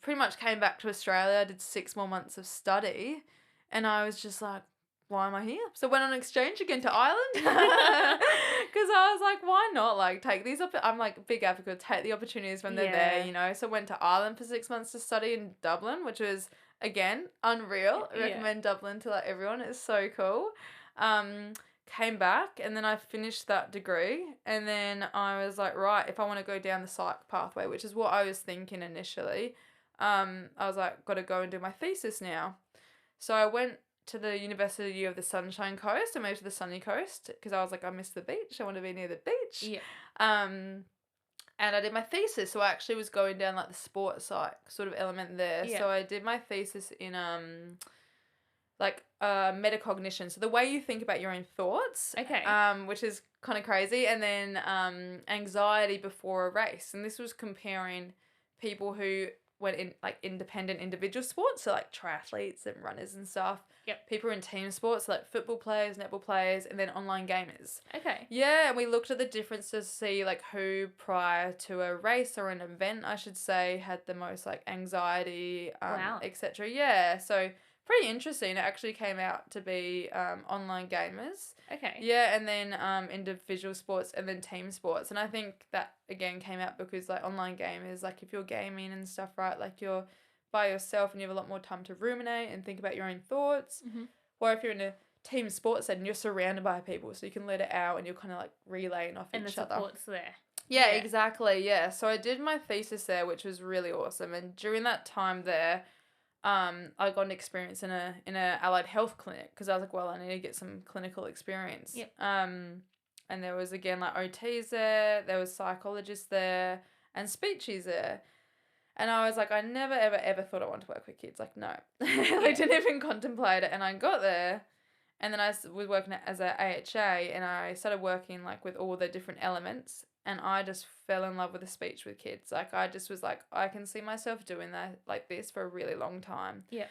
Pretty much came back to Australia, did 6 more months of study and I was just like, why am I here? So went on exchange again to Ireland because I was like, why not like take these up? I'm like big advocate, take the opportunities when they're there, you know. So went to Ireland for 6 months to study in Dublin, which was again unreal. I recommend Dublin to like everyone. It's so cool. Came back and then I finished that degree and then I was like, right, if I want to go down the psych pathway, which is what I was thinking initially, I was like, got to go and do my thesis now. So I went to the University of the Sunshine Coast. I moved to the sunny coast because I was like, I miss the beach. I want to be near the beach. Yeah. And I did my thesis. So I actually was going down like the sports psych sort of element there. Yeah. So I did my thesis in metacognition. So the way you think about your own thoughts. Okay. Which is kind of crazy. And then anxiety before a race. And this was comparing people who went in like independent individual sports, so like triathletes and runners and stuff. Yep. People in team sports, so like football players, netball players, and then online gamers. Okay. Yeah, and we looked at the differences to see like who prior to a race or an event, I should say, had the most like anxiety, etc. Yeah, so pretty interesting. It actually came out to be online gamers. Okay. Yeah, and then individual sports and then team sports. And I think that, again, came out because, like, online gamers, like, if you're gaming and stuff, right, like, you're by yourself and you have a lot more time to ruminate and think about your own thoughts. Mm-hmm. Or if you're in a team sports setting, you're surrounded by people, so you can let it out and you're kind of, like, relaying off each other. And the support's there. Yeah, exactly, yeah. So I did my thesis there, which was really awesome. And during that time there, I got an experience in a allied health clinic because I was like, well, I need to get some clinical experience. Yep. And there was again like OTs there was psychologists there, and speechies there. And I was like, I never ever thought I wanted to work with kids. Like no, I didn't even contemplate it. And I got there, and then I was working as a AHA, and I started working like with all the different elements. And I just fell in love with the speech with kids. Like, I just was like, I can see myself doing that like this for a really long time. Yeah.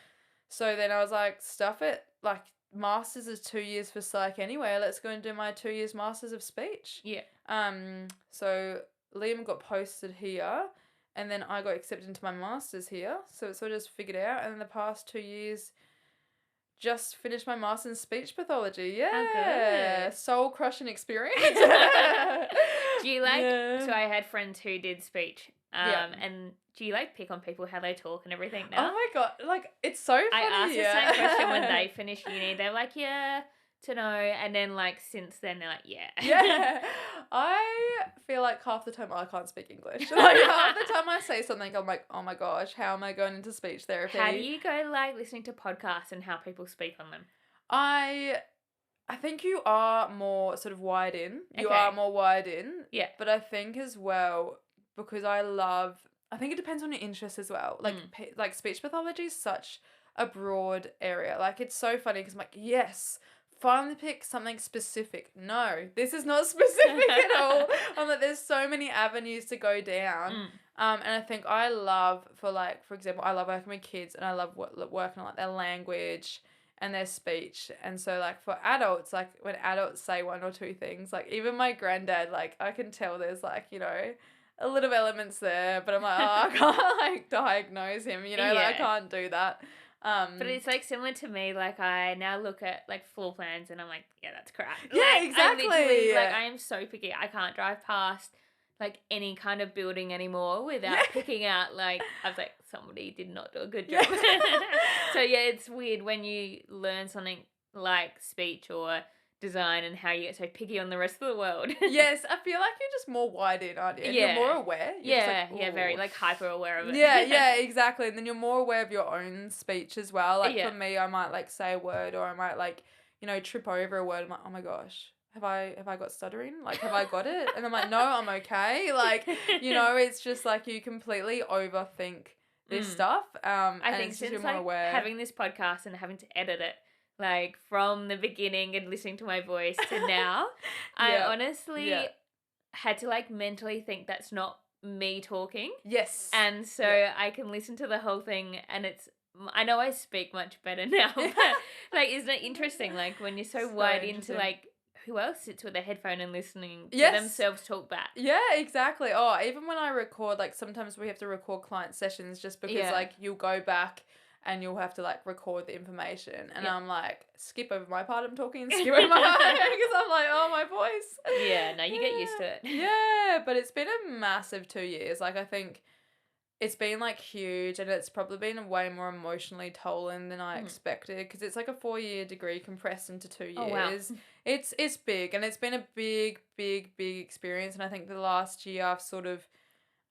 So then I was like, stuff it. Like, masters is 2 years for psych anyway. Let's go and do my 2 years masters of speech. Yeah. So Liam got posted here, and then I got accepted into my masters here. So it's sort of just figured out. And in the past 2 years, just finished my master's in speech pathology. Yeah. How good. Soul crushing experience. Do you like, so I had friends who did speech, and do you like pick on people how they talk and everything now? Oh my God, like it's so funny. I asked the same question when they finished uni. They're like, yeah, to know, and then like since then they're like, yeah. Yeah. I feel like half the time I can't speak English. Like half the time I say something, I'm like, oh my gosh, how am I going into speech therapy? How do you go like listening to podcasts and how people speak on them? I think you are more sort of wired in. You are more wired in. Yeah. But I think as well, because I think it depends on your interest as well. Like like speech pathology is such a broad area. Like it's so funny because I'm like, yes, finally pick something specific. No, this is not specific at all. I'm like, there's so many avenues to go down. And I think I love, for example, I love working with kids and I love working on like their language and their speech. And so like for adults, like when adults say one or two things, like even my granddad, like I can tell there's like, you know, a little elements there, but I'm like, oh, I can't like diagnose him, you know, like I Yeah. can't do that. But it's like similar to me. Like I now look at like floor plans and I'm like, yeah, that's crap. Yeah, like, exactly. I literally, like I am so picky. I can't drive past like any kind of building anymore without picking out like I was like, somebody did not do a good job. So yeah, it's weird when you learn something like speech or design and how you get so picky on the rest of the world. Yes, I feel like you're just more wide in, aren't you? And you're more aware. You're just Yeah, like, yeah, very "Ooh." like hyper aware of it. Yeah, exactly. And then you're more aware of your own speech as well. Like Yeah. for me, I might like say a word, or I might like, you know, trip over a word. I'm like, oh my gosh, have I got stuttering? Like, have I got it? And I'm like, no, I'm okay. Like, you know, it's just like you completely overthink this stuff. I and think it's just since you're more like aware. having this podcast and having to edit it, like from the beginning and listening to my voice to now, I honestly had to like mentally think that's not me talking. Yes. And so I can listen to the whole thing and I know I speak much better now, but like, isn't it interesting? Like when you're so wide into like, who else sits with a headphone and listening to themselves talk back? Yeah, exactly. Oh, even when I record, like sometimes we have to record client sessions just because like you'll go back and you'll have to like record the information, and I'm like, skip over my part I'm talking and skip over my part because I'm like, oh, my voice. Yeah, no, you get used to it. Yeah, but it's been a massive 2 years. Like I think it's been like huge, and it's probably been way more emotionally tolling than I expected, because it's like a 4-year degree compressed into 2 years. Oh, wow. It's big, and it's been a big experience. And I think the last year I've sort of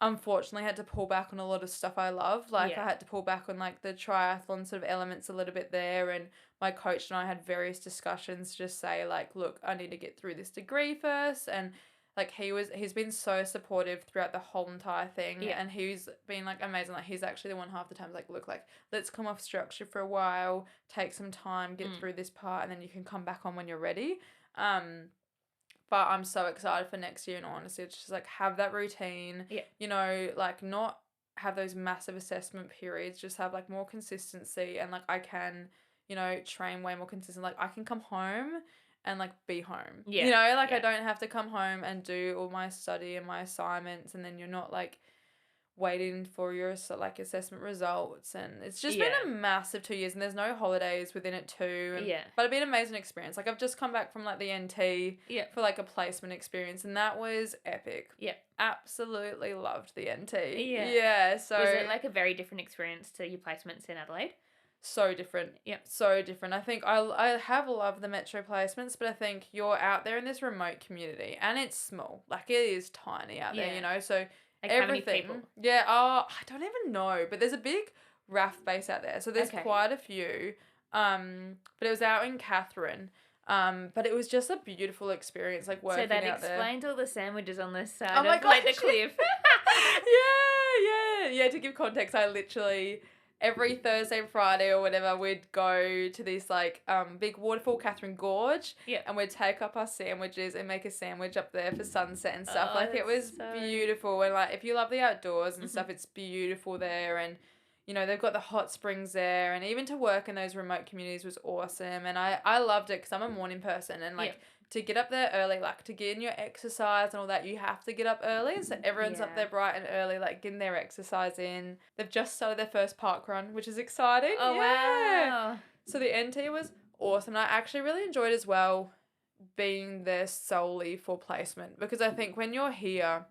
unfortunately had to pull back on a lot of stuff I love. Like I had to pull back on like the triathlon sort of elements a little bit there, and my coach and I had various discussions to just say like, look, I need to get through this degree first. And like he's been so supportive throughout the whole entire thing, and he's been like amazing. Like he's actually the one half the time like, look, like let's come off structure for a while, take some time, get through this part, and then you can come back on when you're ready. But I'm so excited for next year, and honestly, it's just like have that routine, you know, like not have those massive assessment periods, just have like more consistency, and like I can, you know, train way more consistent. Like I can come home and like be home, you know, like I don't have to come home and do all my study and my assignments, and then you're not like waiting for your like assessment results. And it's just been a massive 2 years, and there's no holidays within it too. But it'd been an amazing experience. Like I've just come back from like the NT for like a placement experience, and that was epic. Absolutely loved the NT. So was it like a very different experience to your placements in Adelaide? So different. So different. I think I have loved the metro placements, but I think you're out there in this remote community, and it's small. Like it is tiny out there, you know. So like everything. How many people? Yeah. Oh, I don't even know, but there's a big RAF base out there, so there's quite a few. But it was out in Catherine. But it was just a beautiful experience, like working out there. So that explained all the sandwiches on this side of like the cliff. Yeah. To give context, I literally every Thursday and Friday or whatever, we'd go to this like big waterfall, Catherine Gorge, and we'd take up our sandwiches and make a sandwich up there for sunset and stuff. Like it was beautiful, and like if you love the outdoors and stuff, it's beautiful there. And you know, they've got the hot springs there, and even to work in those remote communities was awesome. And I loved it because I'm a morning person, and like to get up there early, like to get in your exercise and all that, you have to get up early. So everyone's up there bright and early, like getting their exercise in. They've just started their first park run, which is exciting. Oh, wow. So the NT was awesome. And I actually really enjoyed as well being there solely for placement, because I think when you're here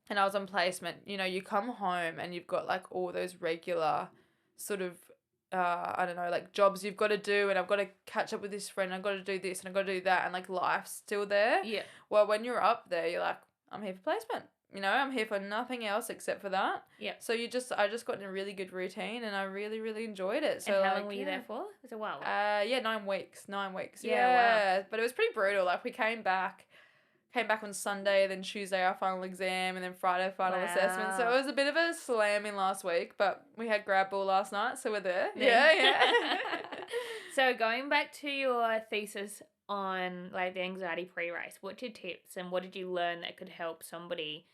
and I was on placement, you know, you come home and you've got like all those regular sort of I don't know, like jobs you've got to do, and I've got to catch up with this friend, I've got to do this and I've got to do that, and like life's still there. Well, when you're up there, you're like, I'm here for placement. You know, I'm here for nothing else except for that. So I just got in a really good routine, and I really, really enjoyed it. So and how long were you there for? Was it a while? 9 weeks. 9 weeks. Wow. But it was pretty brutal. Like we came back on Sunday, then Tuesday our final exam, and then Friday final assessment. So it was a bit of a slamming last week, but we had grab ball last night, so we're there. Yeah. So going back to your thesis on like the anxiety pre-race, what's your tips, and what did you learn that could help somebody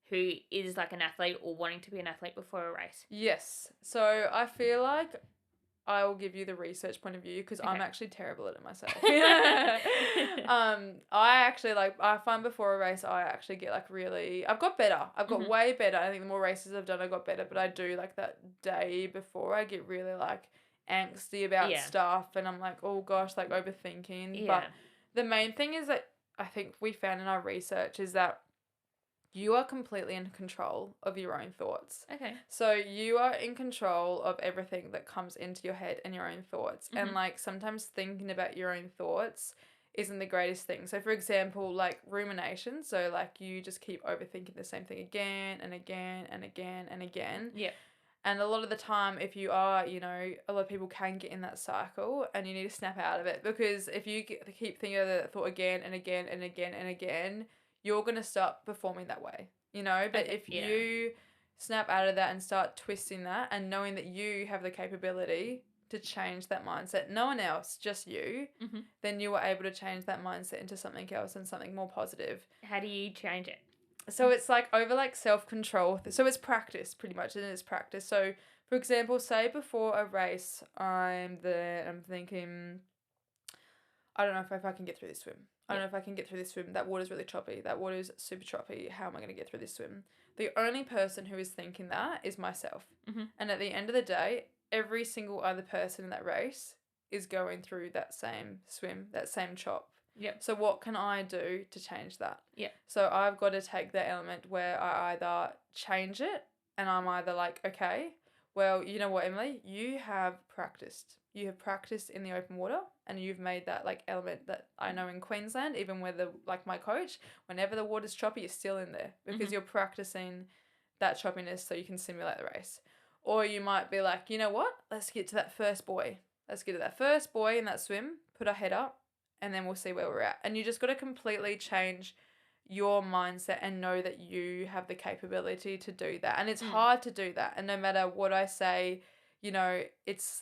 who is like an athlete or wanting to be an athlete before a race? Yes. So I feel like I will give you the research point of view because I'm actually terrible at it myself. I actually I find before a race I actually get like really, I've got better. I've got way better. I think the more races I've done I got better, but I do like that day before I get really like angsty about stuff and I'm like, oh gosh, like overthinking. But the main thing is that I think we found in our research is that you are completely in control of your own thoughts. Okay. So you are in control of everything that comes into your head and your own thoughts. And like sometimes thinking about your own thoughts isn't the greatest thing. So for example, like rumination. So like you just keep overthinking the same thing again and again and again and again. Yeah. And a lot of the time, if you are, you know, a lot of people can get in that cycle and you need to snap out of it because if you keep thinking of that thought again and again and again and again, you're going to start performing that way, you know? But if you snap out of that and start twisting that and knowing that you have the capability to change that mindset, no one else, just you, then you are able to change that mindset into something else and something more positive. How do you change it? So it's like over like self-control. So it's practice pretty much, and it's practice. So for example, say before a race, I'm thinking, I don't know if I can get through this swim. I don't know if I can get through this swim. That water's really choppy. That water's super choppy. How am I going to get through this swim? The only person who is thinking that is myself. And at the end of the day, every single other person in that race is going through that same swim, that same chop. Yep. So what can I do to change that? Yeah. So I've got to take that element where I either change it and I'm either like, okay, well, you know what, Emily, you have practiced. You have practiced in the open water and you've made that like element that I know in Queensland, even with my coach, whenever the water's choppy, you're still in there because you're practicing that choppiness so you can simulate the race. Or you might be like, you know what, let's get to that first buoy. Let's get to that first buoy in that swim, put our head up, and then we'll see where we're at. And you just got to completely change your mindset and know that you have the capability to do that. And it's hard to do that. And no matter what I say, you know,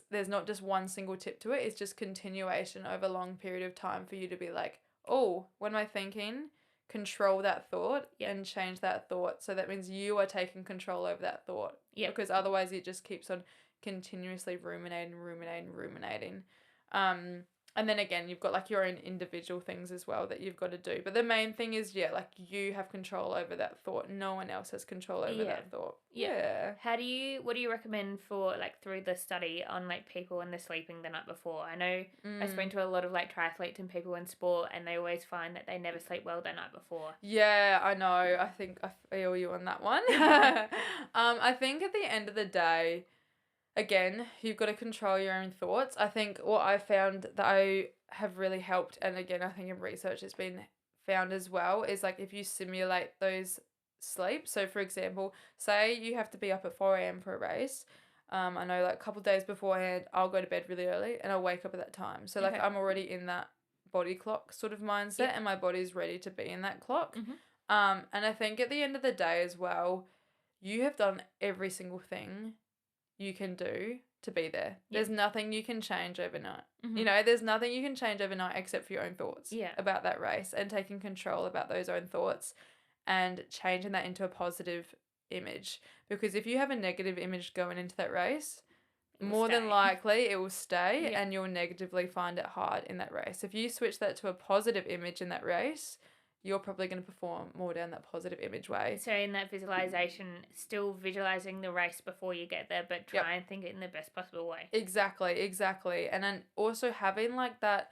there's not just one single tip to it. It's just continuation over a long period of time for you to be like, oh, what am I thinking? Control that thought and change that thought. So that means you are taking control over that thought. Yeah. Because otherwise it just keeps on continuously ruminating. And then again, you've got like your own individual things as well that you've got to do. But the main thing is, like you have control over that thought. No one else has control over that thought. Yeah. What do you recommend for like through the study on like people and the sleeping the night before? I know I spoke to a lot of like triathletes and people in sport and they always find that they never sleep well the night before. Yeah, I know. I think I feel you on that one. I think at the end of the day, again, you've got to control your own thoughts. I think what I found that I have really helped, and again, I think in research it's been found as well, is like if you simulate those sleeps. So for example, say you have to be up at 4 a.m. for a race. I know like a couple of days beforehand, I'll go to bed really early and I'll wake up at that time. So like I'm already in that body clock sort of mindset and my body's ready to be in that clock. And I think at the end of the day as well, you have done every single thing you can do to be there. There's nothing you can change overnight. You know, there's nothing you can change overnight except for your own thoughts about that race and taking control about those own thoughts and changing that into a positive image. Because if you have a negative image going into that race, more than likely it will stay and you'll negatively find it hard in that race. If you switch that to a positive image in that race, you're probably going to perform more down that positive image way. So in that visualization, still visualizing the race before you get there, but try and think it in the best possible way. Exactly. And then also having like that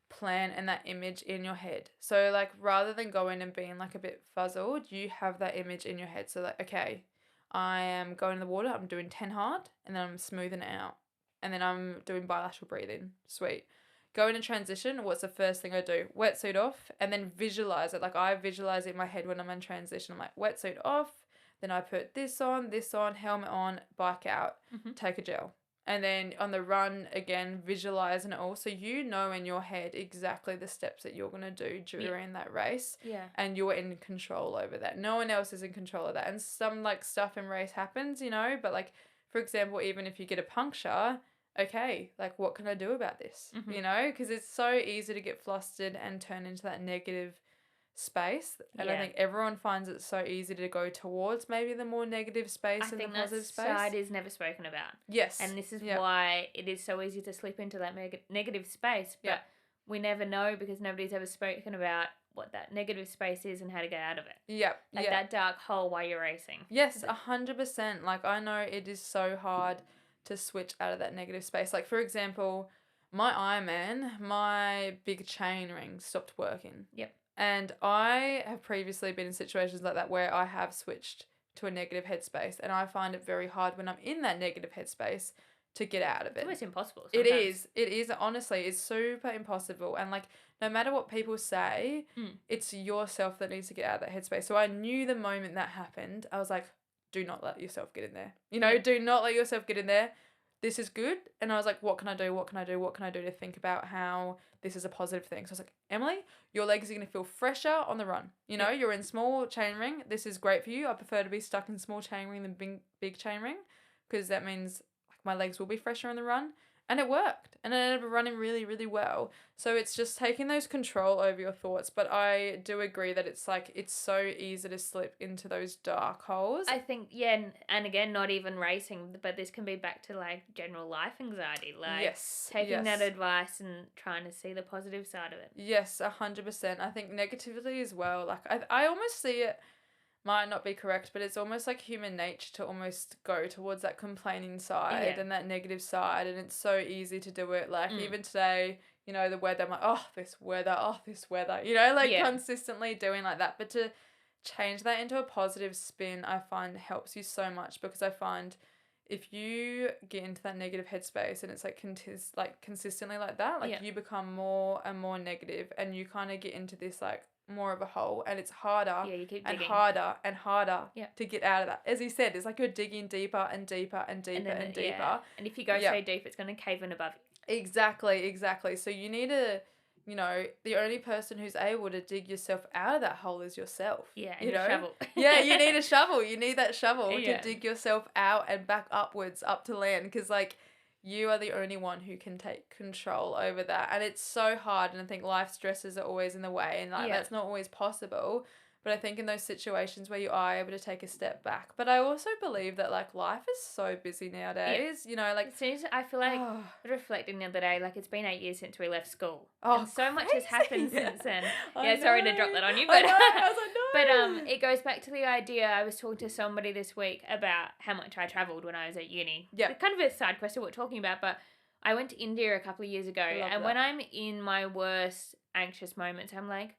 plan and that image in your head. So like rather than going and being like a bit fuzzled, you have that image in your head. So like, okay, I am going in the water, I'm doing 10 hard, and then I'm smoothing it out. And then I'm doing bilateral breathing. Sweet. Go into transition, what's the first thing I do? Wetsuit off, and then visualize it. Like I visualize it in my head when I'm in transition. I'm like, wetsuit off, then I put this on, helmet on, bike out, take a gel. And then on the run, again, visualizing it all. So you know in your head exactly the steps that you're going to do during that race. Yeah. And you're in control over that. No one else is in control of that. And some like stuff in race happens, you know, but like, for example, even if you get a puncture, okay, like what can I do about this? You know, because it's so easy to get flustered and turn into that negative space, and I think everyone finds it so easy to go towards maybe the more negative space and the positive space. Side is never spoken about. Yes. And this is why it is so easy to slip into that negative space, but we never know because nobody's ever spoken about what that negative space is and how to get out of it. Yep. Like that dark hole while you're racing. Yes, 100%. Like, I know it is so hard to switch out of that negative space. Like, for example, my Ironman, my big chain ring stopped working. Yep. And I have previously been in situations like that where I have switched to a negative headspace, and I find it very hard when I'm in that negative headspace to get out of it. It's almost impossible It sometimes. is, honestly, it's super impossible. And like, no matter what people say, it's yourself that needs to get out of that headspace. So I knew the moment that happened, I was like, do not let yourself get in there. You know, do not let yourself get in there. This is good. And I was like, what can I do? What can I do? What can I do to think about how this is a positive thing? So I was like, Emily, your legs are going to feel fresher on the run. You know, you're in small chain ring. This is great for you. I prefer to be stuck in small chain ring than big chain ring, because that means like my legs will be fresher on the run. And it worked. And I ended up running really, really well. So it's just taking those control over your thoughts. But I do agree that it's like, it's so easy to slip into those dark holes. I think, and again, not even racing, but this can be back to like general life anxiety. Like taking that advice and trying to see the positive side of it. Yes, 100%. I think negativity as well. Like, I almost see it, might not be correct, but it's almost like human nature to almost go towards that complaining side and that negative side, and it's so easy to do it. Like even today, you know, the weather, I'm like, this weather, you know, like consistently doing like that. But to change that into a positive spin, I find helps you so much, because I find if you get into that negative headspace and it's like consistently like that, like you become more and more negative, and you kind of get into this like more of a hole, and it's harder and harder and harder to get out of that. As you said, it's like you're digging deeper and deeper and deeper and deeper. And if you go so deep, it's going to cave in above you. Exactly. So you need to, you know, the only person who's able to dig yourself out of that hole is yourself. Yeah, and a shovel. Yeah, you need a shovel. You need that shovel to dig yourself out and back upwards up to land, because like, you are the only one who can take control over that. And it's so hard. And I think life stresses are always in the way. And like that's not always possible. But I think in those situations where you are able to take a step back. But I also believe that like life is so busy nowadays. You know, like I feel like reflecting the other day, like it's been 8 years since we left school. And so much has happened since then. Sorry to drop that on you, but I was like, no. But it goes back to the idea. I was talking to somebody this week about how much I travelled when I was at uni. Yeah. It's kind of a side quest of what we're talking about, but I went to India a couple of years ago, and when I'm in my worst anxious moments, I'm like,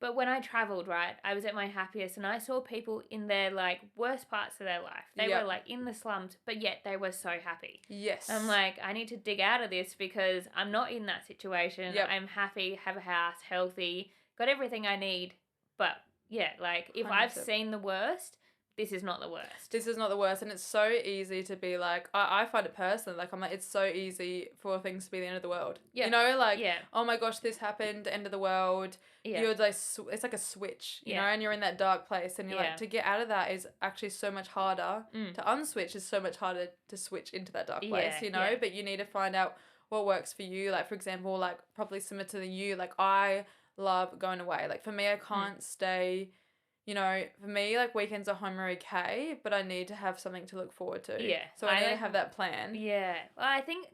but when I travelled, right, I was at my happiest, and I saw people in their, like, worst parts of their life. They were, like, in the slums, but yet they were so happy. Yes. I'm like, I need to dig out of this because I'm not in that situation. I'm happy, have a house, healthy, got everything I need. But, yeah, like, if 100%. I've seen the worst, this is not the worst. This is not the worst. And it's so easy to be like, I find it personally, like, I'm like, it's so easy for things to be the end of the world. You know, like, oh my gosh, this happened, end of the world. You're like, it's like a switch, you know, and you're in that dark place, and you're like, to get out of that is actually so much harder. To unswitch is so much harder to switch into that dark place, you know, but you need to find out what works for you. Like, for example, like, probably similar to you, like, I love going away. Like, for me, I can't stay. You know, for me, like, weekends at home are okay, but I need to have something to look forward to. Yeah. So I need to have that plan. Yeah. Well, I think,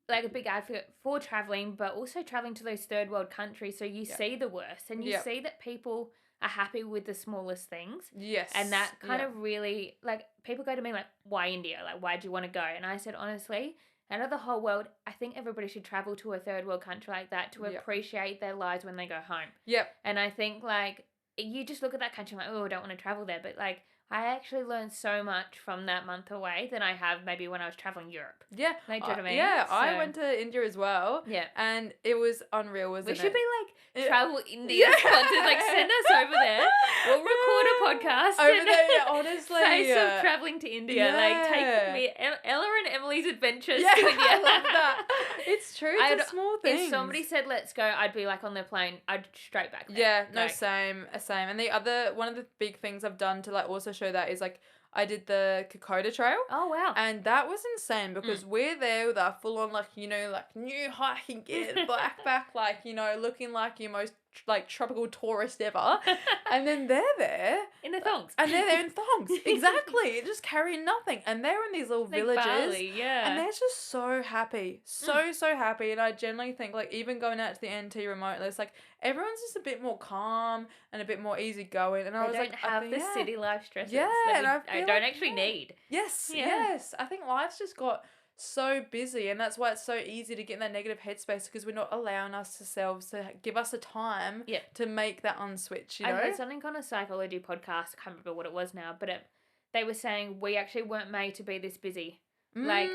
like, a big advocate for travelling, but also travelling to those third world countries, so you see the worst, and you see that people are happy with the smallest things. Yes. And that kind of really, like, people go to me like, why India? Like, why do you want to go? And I said, honestly, out of the whole world, I think everybody should travel to a third world country like that to appreciate their lives when they go home. Yep. And I think, like, you just look at that country and like, oh, I don't want to travel there. But, like, I actually learned so much from that month away than I have maybe when I was traveling Europe. Yeah. Like, do you know what I mean? Yeah, so, I went to India as well. Yeah. And it was unreal, wasn't it? We should be like Travel India sponsors. Like, send us over there. We'll record a podcast. Over there, honestly. Face of travelling to India. Yeah. Like, take me, Ella and Emily's adventures to India. I love that. It's true. It's a small thing. If somebody said, let's go, I'd be like on the plane. I'd straight back there. Yeah, no, same. And one of the big things I've done to, like, also show that is, like, I did the Kokoda Trail. Oh, wow. And that was insane because we're there with our full on, like, you know, like new hiking gear, black back, like, you know, looking like your most like tropical tourist ever. And then they're there. In the thongs. And they're there in thongs. Exactly. Just carrying nothing. And they're in these little Like villages. Bali, yeah. And they're just so happy. So happy. And I generally think, like, even going out to the NT remote, it's like everyone's just a bit more calm and a bit more easygoing. And I was like, have the city life stresses yeah, that and I don't actually need. Yes, Yeah. yes. I think life's just got so busy, and that's why it's so easy to get in that negative headspace because we're not allowing ourselves to give us a time to make that unswitch, you know? I heard something on a psychology podcast, I can't remember what it was now, but they were saying we actually weren't made to be this busy. Like,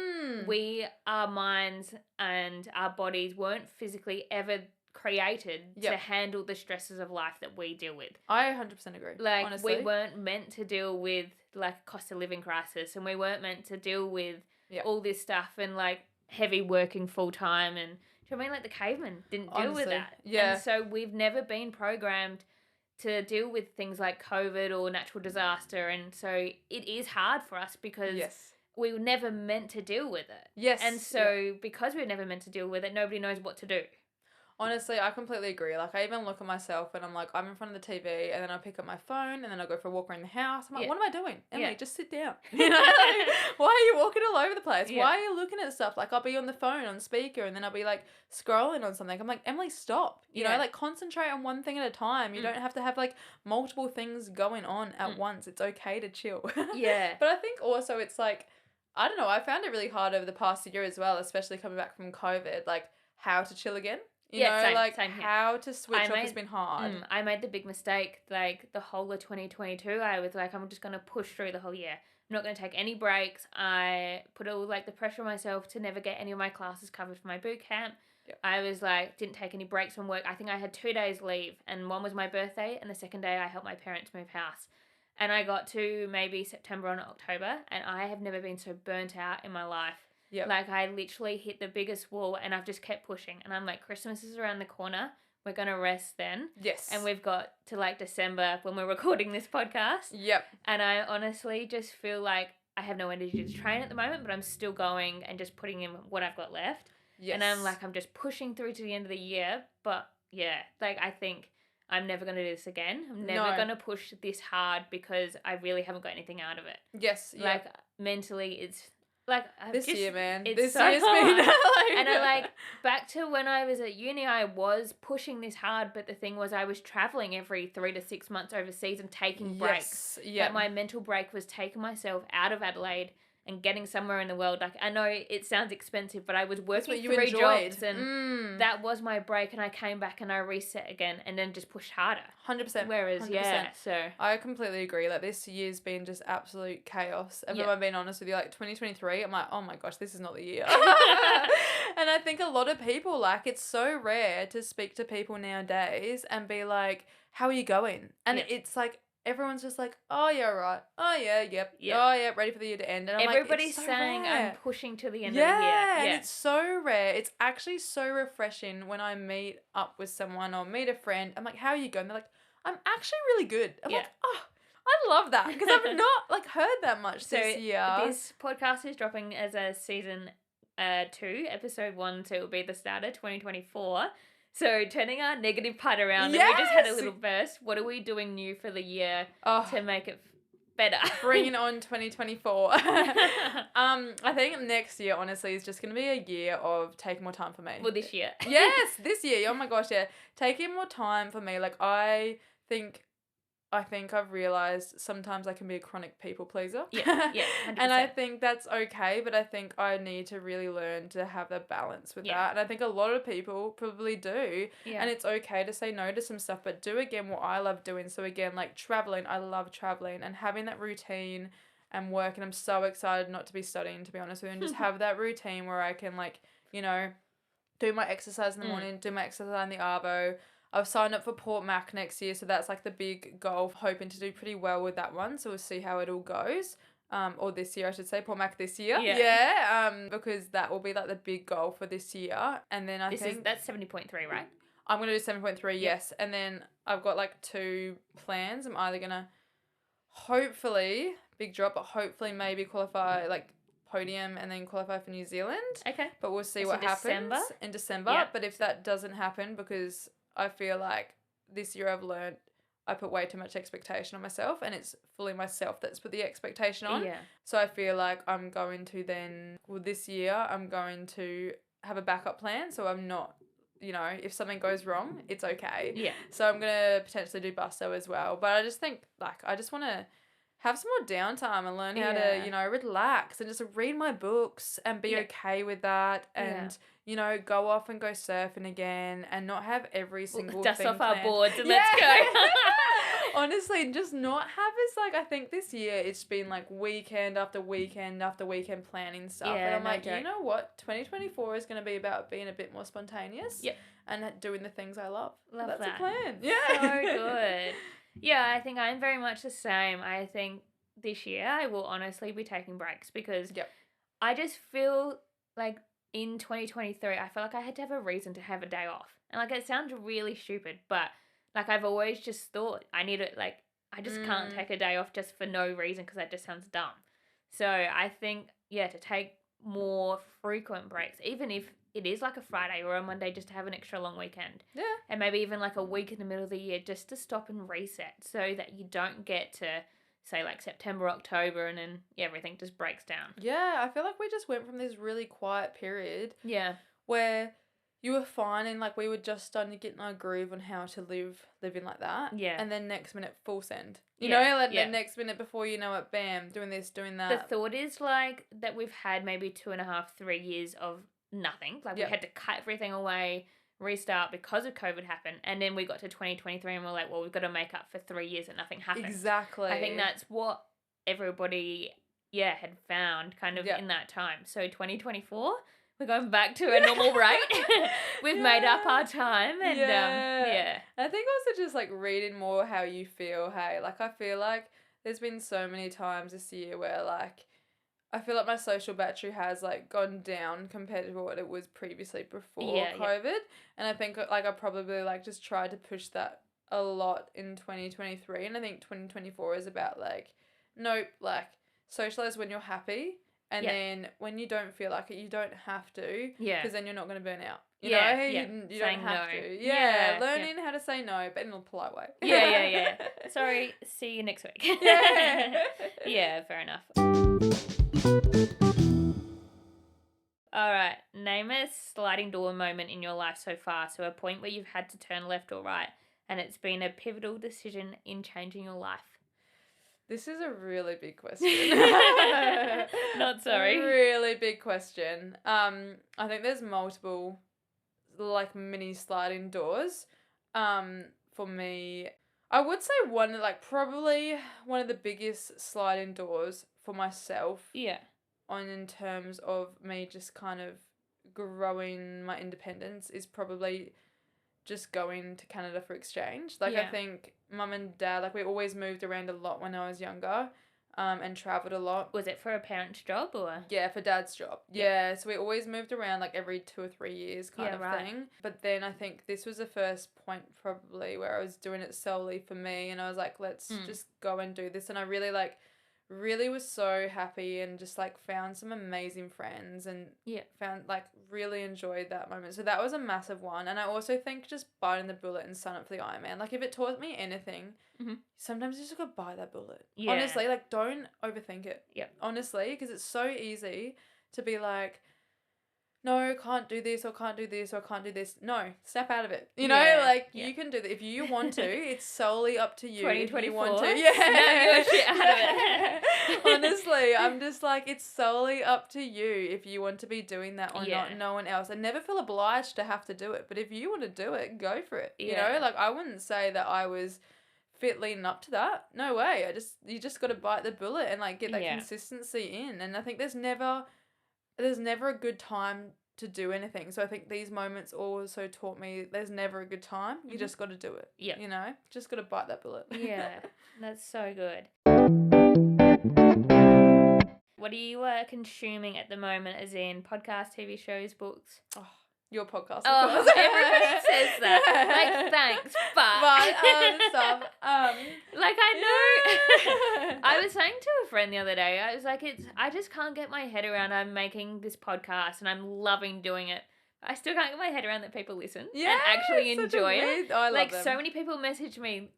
our minds and our bodies weren't physically ever created to handle the stresses of life that we deal with. I 100% agree. Like, honestly. we weren't meant to deal with, like, a cost of living crisis, and we weren't meant to deal with all this stuff and, like, heavy working full time. And, do you know what I mean? Like, the cavemen didn't deal with that. Yeah. And so we've never been programmed to deal with things like COVID or natural disaster. And so it is hard for us because we were never meant to deal with it. Yes. And so because we were never meant to deal with it, nobody knows what to do. Honestly, I completely agree. Like, I even look at myself and I'm like, I'm in front of the TV and then I pick up my phone and then I go for a walk around the house. I'm like, what am I doing? Emily, just sit down. You know, like, why are you walking all over the place? Why are you looking at stuff? Like, I'll be on the phone on speaker and then I'll be like scrolling on something. I'm like, Emily, stop. You know, like, concentrate on one thing at a time. You don't have to have like multiple things going on at once. It's okay to chill. Yeah. But I think also it's like, I don't know, I found it really hard over the past year as well, especially coming back from COVID, like how to chill again. You know, same, like same here. how to switch off has been hard. I made the big mistake, like the whole of 2022. I was like, I'm just going to push through the whole year. I'm not going to take any breaks. I put all like the pressure on myself to never get any of my classes covered for my boot camp. Yep. I was like, didn't take any breaks from work. I think I had 2 days leave, and one was my birthday, and the second day I helped my parents move house. And I got to maybe September or October, and I have never been so burnt out in my life. Yep. Like, I literally hit the biggest wall, and I've just kept pushing. And I'm like, Christmas is around the corner. We're going to rest then. Yes. And we've got to, like, December when we're recording this podcast. Yep. And I honestly just feel like I have no energy to train at the moment, but I'm still going and just putting in what I've got left. Yes. And I'm like, I'm just pushing through to the end of the year. But, yeah, like, I think I'm never going to do this again. I'm never going to push this hard because I really haven't got anything out of it. Yes. Like, mentally, it's... Like, this year, man. This so year's been and I like back to when I was at uni, I was pushing this hard, but the thing was I was traveling every 3 to 6 months overseas and taking breaks. Yeah. But my mental break was taking myself out of Adelaide and getting somewhere in the world. Like, I know it sounds expensive, but I was working 3 jobs and that was my break, and I came back and I reset again and then just pushed harder. 100%. Whereas, 100%. so I completely agree. Like, this year's been just absolute chaos. If I'm being honest with you, like 2023, I'm like, oh my gosh, this is not the year. And I think a lot of people, like, it's so rare to speak to people nowadays and be like, how are you going? And it's like, everyone's just like, oh yeah, right. Oh yeah, yep. Oh yeah, ready for the year to end. And I'm everybody's like, it's so saying rare. I'm pushing to the end of the year. Yeah, and it's so rare. It's actually so refreshing when I meet up with someone or meet a friend. I'm like, how are you going? They're like, I'm actually really good. I'm like, oh, I love that because I've not like heard that much this year. This podcast is dropping as a season 2, episode 1, so it will be the start of 2024. So, turning our negative part around, and we just had a little burst. What are we doing new for the year to make it better? Bringing on 2024. I think next year, honestly, is just going to be a year of taking more time for me. Well, this year. Yes, this year. Oh my gosh, yeah. Taking more time for me. Like, I think I've realised sometimes I can be a chronic people pleaser. Yeah, 100%. And I think that's okay, but I think I need to really learn to have a balance with that. And I think a lot of people probably do. Yeah. And it's okay to say no to some stuff, but do again what I love doing. So again, like travelling, I love travelling and having that routine and work. And I'm so excited not to be studying, to be honest with you, and just have that routine where I can, like, you know, do my exercise in the morning, do my exercise in the arvo. I've signed up for Port Mac next year, so that's like the big goal, hoping to do pretty well with that one. So we'll see how it all goes. Or this year, I should say, Port Mac this year. Yeah. Because that will be like the big goal for this year. And then that's 70.3, right? I'm going to do 7.3, yes. And then I've got like 2 plans. I'm either going to hopefully, big drop, but hopefully maybe qualify, like, podium and then qualify for New Zealand. Okay. But we'll see It's what in happens December? in December. Yep. But if that doesn't happen, because I feel like this year I've learned I put way too much expectation on myself, and it's fully myself that's put the expectation on. Yeah. So I feel like I'm going to then, well, this year I'm going to have a backup plan, so I'm not, you know, if something goes wrong, it's okay. Yeah. So I'm going to potentially do busto as well. But I just think, like, I just want to have some more downtime and learn how to, you know, relax and just read my books and be okay with that, and, you know, go off and go surfing again and not have every single Dust thing off our planned. boards and let's go. Honestly, just not have as, like, I think this year it's been like weekend after weekend after weekend planning stuff. Yeah, and I'm no like, joke. you know what? 2024 is going to be about being a bit more spontaneous. Yep. And doing the things I love. Love That's that. a plan. Yeah. So good. Yeah, I think I'm very much the same. I think this year I will honestly be taking breaks because I just feel like in 2023, I feel like I had to have a reason to have a day off. And, like, it sounds really stupid, but, like, I've always just thought I need it, like, I just can't take a day off just for no reason because that just sounds dumb. So I think, to take more frequent breaks, even if it is like a Friday or a Monday, just to have an extra long weekend. Yeah. And maybe even like a week in the middle of the year just to stop and reset so that you don't get to, say, like September, October, and then everything just breaks down. Yeah, I feel like we just went from this really quiet period where you were fine and, like, we were just starting to get in our groove on how to living like that. Yeah. And then next minute, full send. You know, like the next minute before you know it, bam, doing this, doing that. The thought is, like, that we've had maybe 2.5, 3 years of nothing. Like, we had to cut everything away, restart because of COVID happened. And then we got to 2023 and we're like, well, we've got to make up for 3 years that nothing happened. Exactly. I think that's what everybody, had found kind of in that time. So 2024... we're going back to a normal rate. We've made up our time. And I think also just, like, reading more how you feel, hey. Like, I feel like there's been so many times this year where, like, I feel like my social battery has, like, gone down compared to what it was previously before COVID. And I think, like, I probably, like, just tried to push that a lot in 2023. And I think 2024 is about, like, nope, like, socialize when you're happy. And then when you don't feel like it, you don't have to. Yeah. Because then you're not going to burn out. You know? You don't have to. Yeah. Learning how to say no, but in a polite way. Yeah. Sorry, see you next week. Yeah, fair enough. All right. Name a sliding door moment in your life so far. So a point where you've had to turn left or right, and it's been a pivotal decision in changing your life. This is a really big question. Not sorry. Really big question. I think there's multiple, like, mini sliding doors. For me, I would say probably one of the biggest sliding doors for myself. Yeah. In terms of me just kind of growing my independence is probably just going to Canada for exchange. Like, I think mum and dad, like, we always moved around a lot when I was younger, and travelled a lot. Was it for a parent's job or? Yeah, for dad's job. Yeah, so we always moved around, like, every 2 or 3 years kind of thing. But then I think this was the first point probably where I was doing it solely for me, and I was like, let's just go and do this. And I really was so happy and just, like, found some amazing friends and found, like, really enjoyed that moment. So that was a massive one. And I also think just biting the bullet and sign up for the Ironman. Like, if it taught me anything, sometimes you just gotta bite that bullet. Yeah. Honestly, like, don't overthink it. Yeah. Honestly, because it's so easy to be like, no, can't do this or can't do this or can't do this. No, snap out of it. You know, like, you can do that. If you want to, it's solely up to you. 2024. If you want to. Yeah. Snap your shit out of it. Honestly, I'm just like, it's solely up to you if you want to be doing that or not. No one else. I never feel obliged to have to do it. But if you want to do it, go for it. You know, like, I wouldn't say that I was fit leading up to that. No way. You just got to bite the bullet and, like, get that consistency in. And I think there's never a good time to do anything. So I think these moments also taught me there's never a good time. You just got to do it. Yeah. You know, just got to bite that bullet. Yeah, that's so good. What are you consuming at the moment, as in podcasts, TV shows, books? Oh, Your podcast, of Oh, course. everybody says that. Like, thanks, but stuff. like, I know. Yeah. I was saying to a friend the other day, I was like, I just can't get my head around I'm making this podcast and I'm loving doing it. I still can't get my head around that people listen and actually it's such a enjoy it. weird- I love Like, them. so many people message me,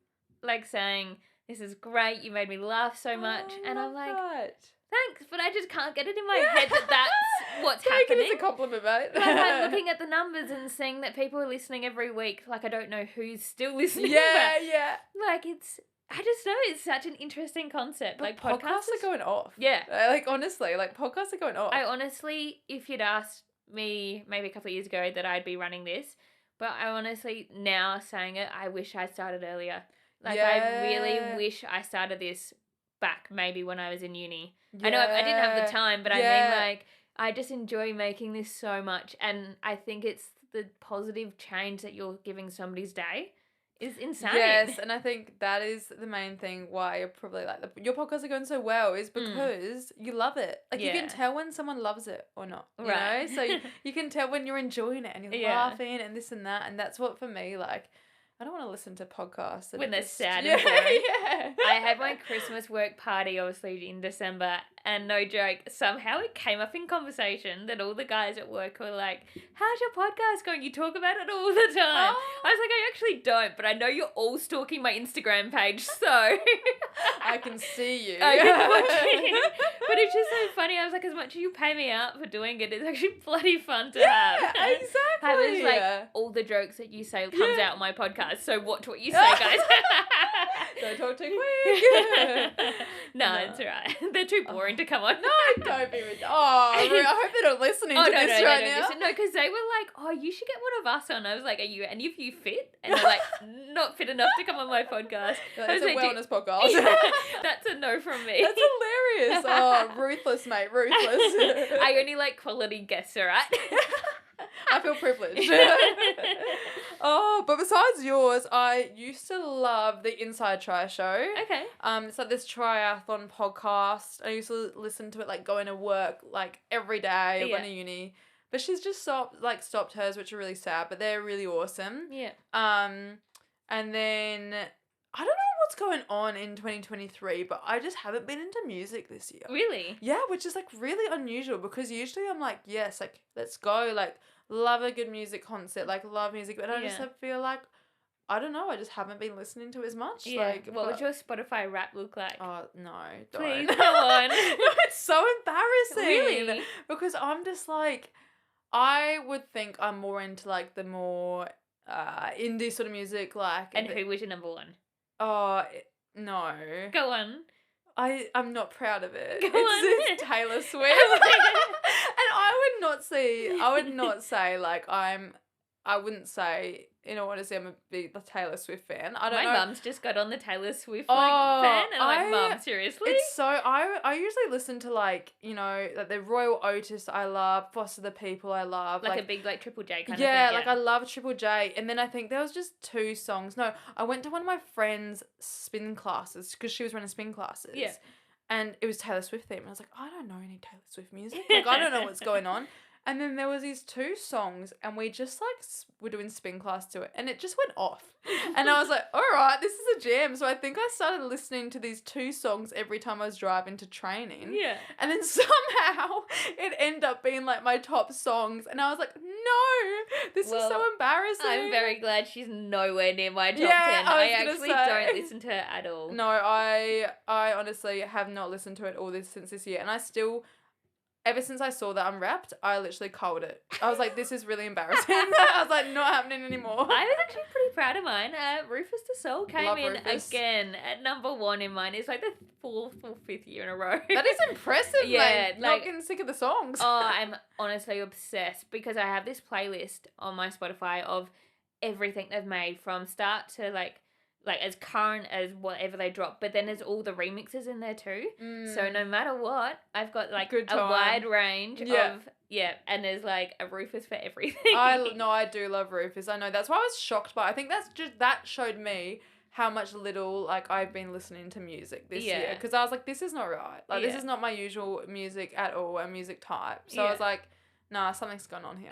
like, saying, this is great, you made me laugh so much. I And I'm love like, that. thanks, but I just can't get it in my head that that's what's Take happening. it as a compliment, mate. Like, I'm looking at the numbers and seeing that people are listening every week. Like, I don't know who's still listening. Yeah, but, yeah. like, I just know it's such an interesting concept. But Like, podcasts are going off. Yeah. Like, honestly, like, podcasts are going off. I honestly, if you'd asked me maybe a couple of years ago that I'd be running this, but I honestly, now saying it, I wish I started earlier. Like, I really wish I started this back maybe when I was in uni. I know I didn't have the time, but I mean, like, I just enjoy making this so much, and I think it's the positive change that you're giving somebody's day is insane. Yes, and I think that is the main thing why you're probably like, your podcasts are going so well is because you love it. Like, you can tell when someone loves it or not, you know? So you can tell when you're enjoying it and you're laughing and this and that, and that's what, for me, like, I don't want to listen to podcasts when they're sad and boring. Yeah. I had my Christmas work party, obviously, in December, and no joke, somehow it came up in conversation that all the guys at work were like, how's your podcast going? You talk about it all the time. Oh. I was like, I actually don't, but I know you're all stalking my Instagram page, so... I can see you. I can watch it. But it's just so funny. I was like, as much as you pay me out for doing it, it's actually bloody fun to have. Exactly. Have it's like all the jokes that you say comes out on my podcast, so watch what you say, guys. Don't talk too quick. No, it's alright. They're too boring to come on. No, don't be ridiculous. Oh, I hope they're not listening to this right now. No, because they were like, oh, you should get one of us on. I was like, are you? And if you fit? And they're like, not fit enough to come on my podcast. It's a wellness podcast. Yeah, that's a no from me. That's hilarious. Oh, ruthless, mate, ruthless. I only like quality guests, alright? I feel privileged. Oh, but besides yours, I used to love the Inside Tri show. Okay. It's like this triathlon podcast. I used to listen to it like going to work like every day or going to uni. But she's just stopped hers, which are really sad, but they're really awesome. Yeah. And then I don't know what's going on in 2023, but I just haven't been into music this year. Really? Yeah, which is like really unusual because usually I'm like, yes, like let's go, like love a good music concert, like love music, but I just feel like, I don't know, I just haven't been listening to it as much. Yeah. Like, what would your Spotify rap look like? Oh, no, Please, don't. go on. No, it's so embarrassing. Really? Because I'm just like, I would think I'm more into like the more indie sort of music, like. And who was your number one? Oh, no. Go on. I'm not proud of it. Go on. It's Taylor Swift. And I would not say like I wouldn't say, in all honesty, I'm a big Taylor Swift fan. I don't know. My mum's just got on the Taylor Swift fan, and I'm like, Mum, seriously? It's so, I usually listen to like, you know, like the Royal Otis I love, Foster the People I love. Like a big like Triple J kind of thing. Yeah, like I love Triple J. And then I think there was just 2 songs. No, I went to one of my friend's spin classes because she was running spin classes. Yeah. And it was Taylor Swift theme. And I was like, I don't know any Taylor Swift music. Like, I don't know what's going on. And then there was these 2 songs and we just like were doing spin class to it and it just went off. And I was like, all right, this is a jam. So I think I started listening to these 2 songs every time I was driving to training. Yeah. And then somehow it ended up being like my top songs. And I was like, no, this is so embarrassing. I'm very glad she's nowhere near my top 10. I actually don't listen to her at all. No, I honestly have not listened to it since this year. And I still... Ever since I saw that Unwrapped, I literally culled it. I was like, this is really embarrassing. I was like, not happening anymore. I was actually pretty proud of mine. Rufus the Soul came Love in Rufus. again at number 1 in mine. It's like the 4th or 5th year in a row. That is impressive, Yeah, mate. like- Not getting sick of the songs. Oh, I'm honestly obsessed because I have this playlist on my Spotify of everything they've made from start to like as current as whatever they drop, but then there's all the remixes in there too. So no matter what, I've got like Good a time. wide range Yeah. of and there's like a Rufus for everything. I do love Rufus. I know. That's why I was shocked by. I think that showed me how much little like I've been listening to music this year, because I was like, this is not right. Like this is not my usual music at all, a music type. So I was like, Nah, something's gone on here.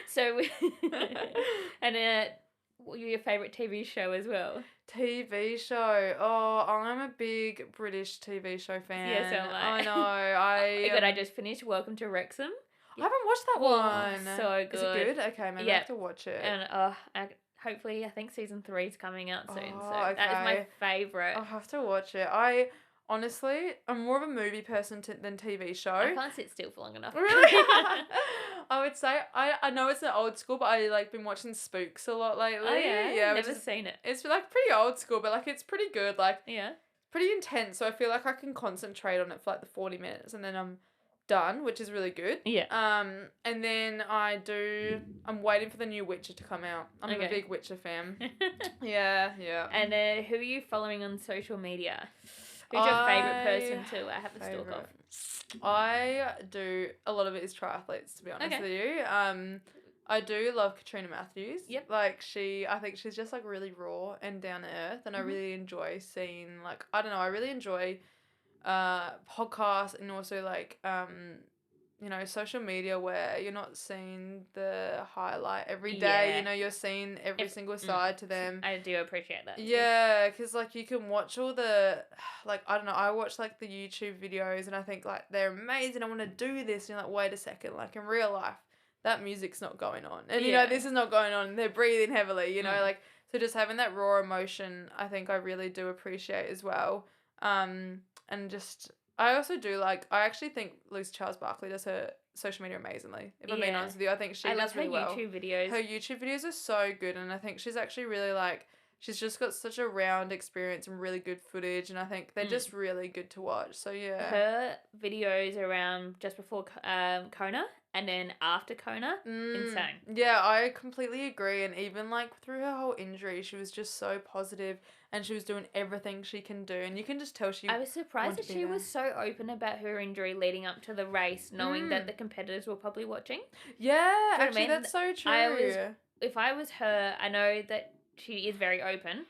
So, and what your favourite TV show as well? TV show. Oh, I'm a big British TV show fan. Yeah, so am I. I know. I God, I just finished Welcome to Wrexham. I haven't watched that one. So good. Is it good? Okay, maybe I have to watch it. And hopefully, I think season 3 is coming out soon. Oh, So that is my favourite. I'll have to watch it. Honestly, I'm more of a movie person than TV show. I can't sit still for long enough. Really? I would say I know it's an old school, but I like been watching Spooks a lot lately. Oh yeah, yeah. Never seen it. It's like pretty old school, but like it's pretty good. Like yeah, pretty intense. So I feel like I can concentrate on it for like the 40 minutes, and then I'm done, which is really good. Yeah. And then I'm waiting for the new Witcher to come out. I'm a big Witcher fan. yeah. And who are you following on social media? Who's your favourite person to have a stalk of? I do, a lot of it is triathletes, to be honest with you. I do love Katrina Matthews. Yep. Like I think she's just like really raw and down to earth, and I really enjoy seeing like, I don't know, I really enjoy podcasts and also like social media where you're not seeing the highlight every day. Yeah. You know, you're seeing every single side to them. I do appreciate that. Yeah, because like you can watch all the, like, I don't know, I watch like the YouTube videos and I think like they're amazing, I want to do this, and you're like, wait a second, like in real life that music's not going on, and you know this is not going on, they're breathing heavily, you know, like, so just having that raw emotion I think I really do appreciate as well. And just, I also do like, I actually think Lucy Charles Barkley does her social media amazingly. If I'm being honest with you, I think she does really well. I love her YouTube videos. Her YouTube videos are so good, and I think she's actually really like, she's just got such a round experience and really good footage, and I think they're just really good to watch. So yeah. Her videos around just before Kona and then after Kona, insane. Yeah, I completely agree. And even like through her whole injury, she was just so positive and she was doing everything she can do. And you can just tell I was surprised that she was so open about her injury leading up to the race, knowing that the competitors were probably watching. Yeah, actually, that's so true. If I was her, I know that she is very open,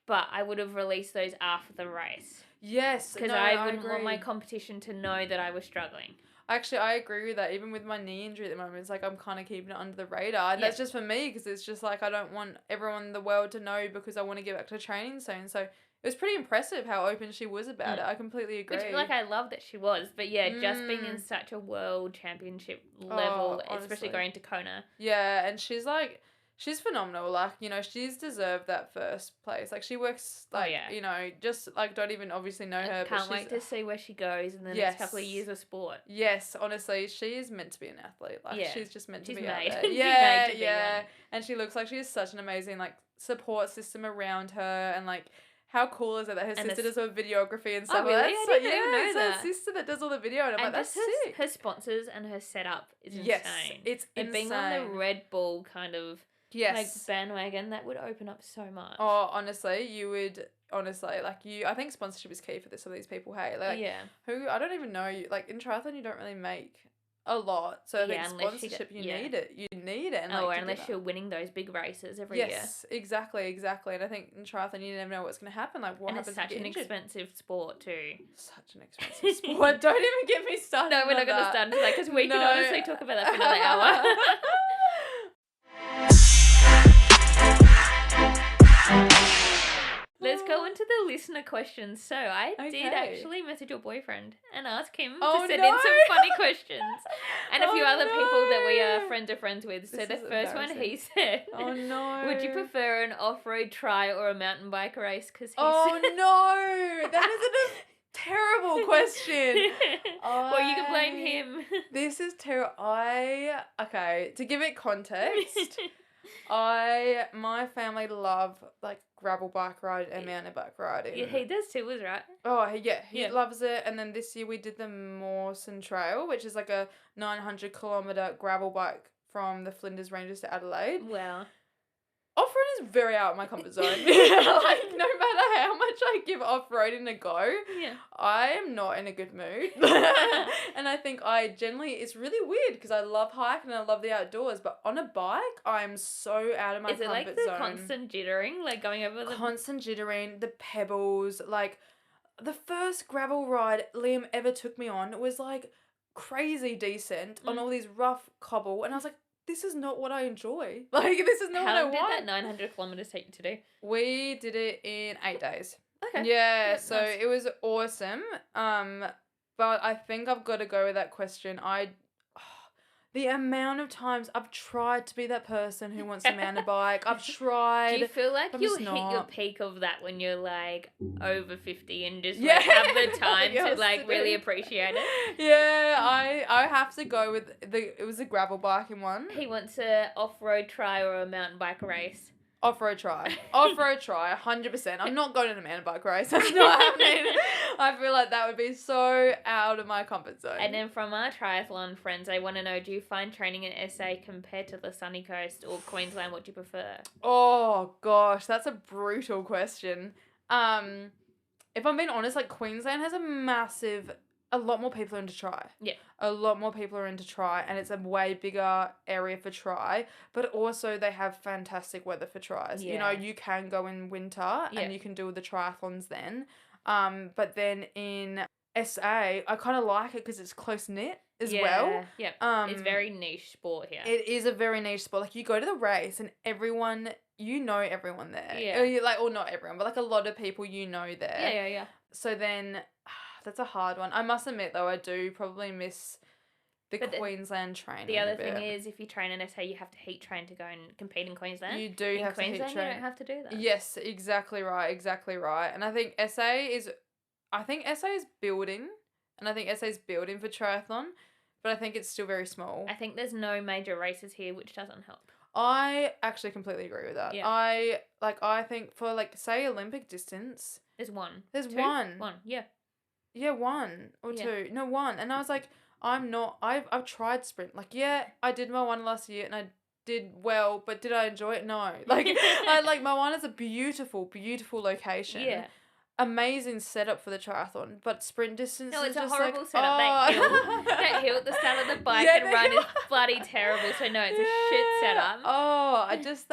but I would have released those after the race. Yes. Because I wouldn't want my competition to know that I was struggling. Actually, I agree with that. Even with my knee injury at the moment, it's like I'm kind of keeping it under the radar. And that's just for me, because it's just like I don't want everyone in the world to know, because I want to get back to training soon. So it was pretty impressive how open she was about it. I completely agree. Which, like, I love that she was. But yeah, just being in such a world championship level, especially going to Kona. Yeah, and she's like, she's phenomenal. Like, you know, she's deserved that first place. Like, she works, like, you know, just, like, don't even obviously know her. Can't wait to see where she goes in the next couple of years of sport. Yes, honestly, she is meant to be an athlete. Like, she's just meant to be out there. Yeah. And she looks like she has such an amazing, like, support system around her, and, like, how cool is it that her sister does all the videography and stuff? Oh, really? I didn't even know that. It's her sister that does all the video, and I'm like, that's sick. Her sponsors and her setup is insane. Yes, it's insane. And being on the Red Bull kind of like bandwagon, that would open up so much. Oh, honestly, you would, I think sponsorship is key for some of these people, hey? Like, who, I don't even know, like, in triathlon, you don't really make a lot, so I think sponsorship, you need it. You need it. And, like, unless you're winning those big races every year. Yes, exactly. And I think in triathlon, you never know what's going to happen. Like, what happens if you get injured? And it's such an expensive sport too. Such an expensive sport. Don't even get me started. No, we're not going to start today, because we could honestly talk about that for another hour. Let's go into the listener questions. So I did actually message your boyfriend and ask him to send in some funny questions, and a few other people that we are friends with. So the first one, he said, "Oh no, would you prefer an off-road tri or a mountain bike race?" Because no, that is a terrible question. Well, you can blame him. This is terrible. To give it context. My family love, like, gravel bike riding and mountain bike riding. Yeah, he does too, was right. Oh, yeah, he loves it. And then this year we did the Mawson Trail, which is like a 900-kilometre gravel bike from the Flinders Ranges to Adelaide. Wow. Off-road is very out of my comfort zone. Like, no matter how much I give off-roading a go, I am not in a good mood. And I think it's really weird, because I love hiking and I love the outdoors, but on a bike, I'm so out of my comfort zone. Is it like the constant jittering, like going over the... Constant jittering, the pebbles, like, the first gravel ride Liam ever took me on was, like, crazy descent on all these rough cobble, and I was like, this is not what I enjoy. Like, this is not what I want. How long did that 900 kilometers take you to do? We did it in 8 days. Okay. Yeah, Yep, so nice. it was awesome. But I think I've got to go with that question. The amount of times I've tried to be that person who wants to mountain bike. I've tried. Do you feel like I'm you'll just hit your not. peak of that when you're like over 50 and just Yeah. like have the time to Yes, like to really do. appreciate it? Yeah, it have to go with it was a gravel biking one. He wants a off-road try or a mountain bike race. Off-road try. Off-road try, 100%. I'm not going on a mountain bike race. That's not happening. I feel like that would be so out of my comfort zone. And then from our triathlon friends, they want to know, do you find training in SA compared to the sunny coast or Queensland, what do you prefer? Oh, gosh, that's a brutal question. If I'm being honest, like, Queensland has a lot more people are into tri. Yeah. A lot more people are into tri, and it's a way bigger area for tri, but also they have fantastic weather for tries. Yeah. You know, you can go in winter and you can do the triathlons then. But then in SA, I kind of like it because it's close-knit as well. Yep. It's very niche sport here. It is a very niche sport. Like, you go to the race and everyone, you know everyone there. Yeah. Or not everyone, but like a lot of people you know there. Yeah. So then, that's a hard one. I must admit, though, I do probably miss the Queensland training. The other thing is, if you train in SA, you have to heat train to go and compete in Queensland. You do have to heat train. In Queensland, you don't have to do that. Yes, exactly right. And I think SA is building, and I think SA is building for triathlon, but I think it's still very small. I think there's no major races here, which doesn't help. I actually completely agree with that. Yeah. I think for, like, say, Olympic distance, There's one. there's Two? one. One, yeah. Yeah, one or two. No, one. And I was like, I've tried sprint. Like, yeah, I did my one last year and I did well, but did I enjoy it? No. Like, my one is a beautiful, beautiful location. Yeah. Amazing setup for the triathlon, but sprint distance No, is it's a just horrible like, setup. oh. That hill at the start of the bike Yeah, and the run hill. is bloody terrible. So no, it's a shit setup. Oh, I just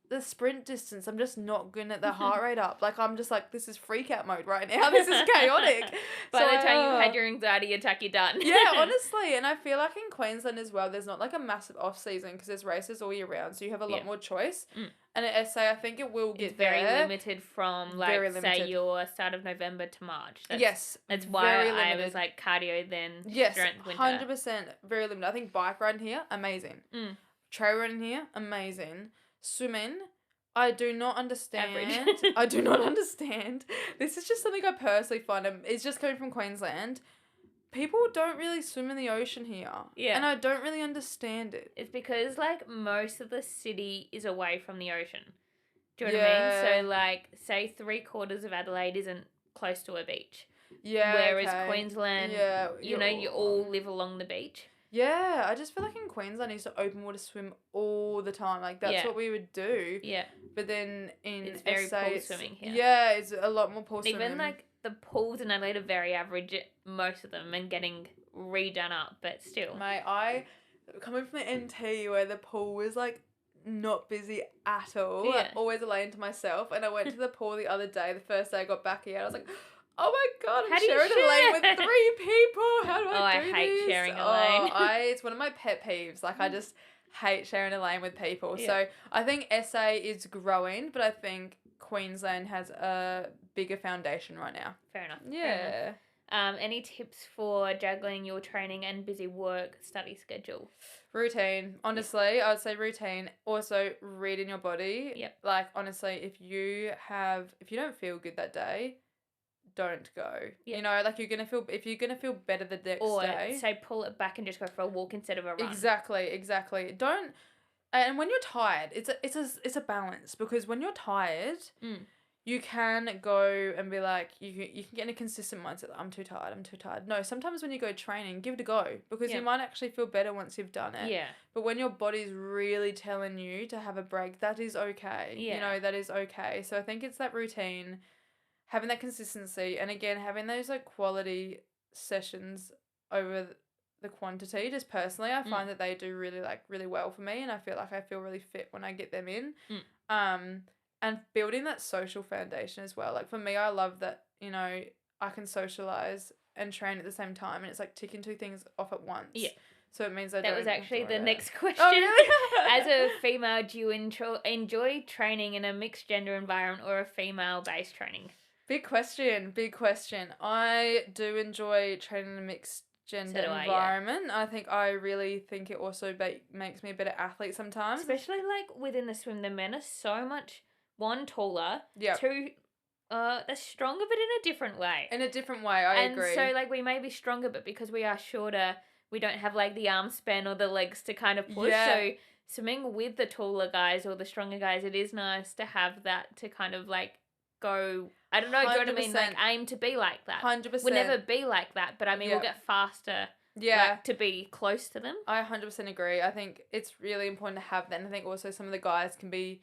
the sprint distance, I'm just not good at the heart rate up. Like, I'm just like, this is freak out mode right now. This is chaotic. By the time you had your anxiety attack, you're done. Yeah, honestly. And I feel like in Queensland as well, there's not like a massive off season because there's races all year round. So you have a lot more choice. And at SA, I think it will get It's very there. limited from, like, Very say, limited. your start of November to March. That's why very I limited. was like cardio then Yes, strength winter. 100%. Very limited. I think bike riding here, amazing. Trail running here, amazing. Swimming, I do not understand. Average. I do not understand. This is just something I personally find. It's just coming from Queensland. People don't really swim in the ocean here. Yeah. And I don't really understand it. It's because, like, most of the city is away from the ocean. Do you know what I mean? So, like, say 3/4 of Adelaide isn't close to a beach. Yeah. Whereas okay. Queensland, you all live along the beach. Yeah, I just feel like in Queensland, I used to open water swim all the time. Like, that's what we would do. Yeah. But then in It's very SA, pool swimming here. Yeah, it's a lot more pool swimming. Even, like, the pools in Adelaide are very average, most of them, and getting redone up, but still. Mate, coming from the NT where the pool was, like, not busy at all. Yeah. Always a lane to myself. And I went to the pool the other day, the first day I got back here. I was like, oh my God, How I'm do you sharing a lane share? with 3 people. How do I do I hate this? sharing a lane. It's one of my pet peeves. Like, I just hate sharing a lane with people. Yeah. So I think SA is growing, but I think Queensland has a bigger foundation right now. Fair enough. Yeah. Any tips for juggling your training and busy work study schedule? Routine. Honestly, I would say routine. Also, reading your body. Yep. Like, honestly, if you don't feel good that day, don't go. Yep. You know, like, if you're gonna feel better the next day. Or say pull it back and just go for a walk instead of a run. Exactly. Don't. And when you're tired, it's a balance, because when you're tired, you can go and be like, you can get in a consistent mindset. I'm too tired. No, sometimes when you go training, give it a go, because you might actually feel better once you've done it. Yeah. But when your body's really telling you to have a break, that is okay. Yeah. You know, that is okay. So I think it's that routine, having that consistency, and again, having those, like, quality sessions over the quantity. Just personally, I find that they do really well for me, and I feel like I feel really fit when I get them in. And building that social foundation as well. Like, for me, I love that, you know, I can socialize and train at the same time, and it's like ticking two things off at once. Yeah. So it means I That don't was have to actually worry the about next it. question. Oh, really? As a female, do you enjoy training in a mixed gender environment or a female-based training? Big question. I do enjoy training in a mixed gender environment. I think I really think it also makes me a better athlete sometimes. Especially like within the swim, the men are so much, one, taller, Yeah. two, they're stronger but in a different way. In a different way, I agree. And so like we may be stronger, but because we are shorter, we don't have like the arm span or the legs to kind of push. Yeah. So swimming with the taller guys or the stronger guys, it is nice to have that to kind of like go, I don't know, do you know what I mean? Like aim to be like that. 100%. We'll never be like that, but I mean, Yeah. we'll get faster Yeah. to be close to them. I 100% agree. I think it's really important to have that. And I think also some of the guys can be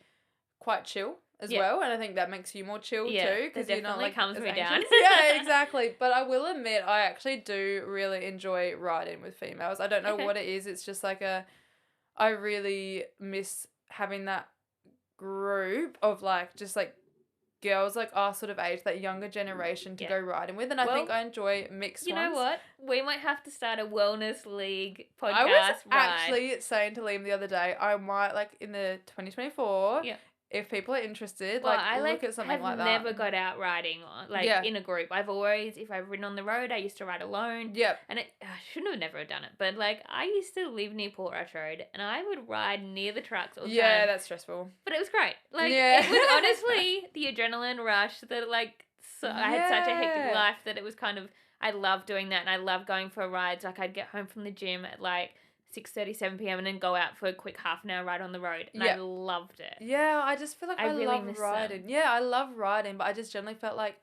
quite chill as well. And I think that makes you more chill too. Because you're not like calms as me anxious. down. Yeah, exactly. But I will admit, I actually do really enjoy riding with females. I don't know what it is. It's just like I really miss having that group of like, just like girls like our sort of age, that younger generation to go riding with. And I think I enjoy mixed ones. You know what? We might have to start a wellness league podcast. I was actually saying to Liam the other day, I might like in the 2024, if people are interested, well, I look at something like that. I've never got out riding in a group. I've always, if I've ridden on the road, I used to ride alone. Yep. And I shouldn't have never done it, but like I used to live near Port Rush Road, and I would ride near the trucks all the time. That's stressful. But it was great. Like it was honestly the adrenaline rush that like I had such a hectic life that it was kind of, I love doing that, and I love going for rides. Like I'd get home from the gym at like 6:30, 7 p.m. and then go out for a quick half an hour ride on the road. And I loved it. Yeah, I just feel like I really love miss riding. them. Yeah, I love riding, but I just generally felt like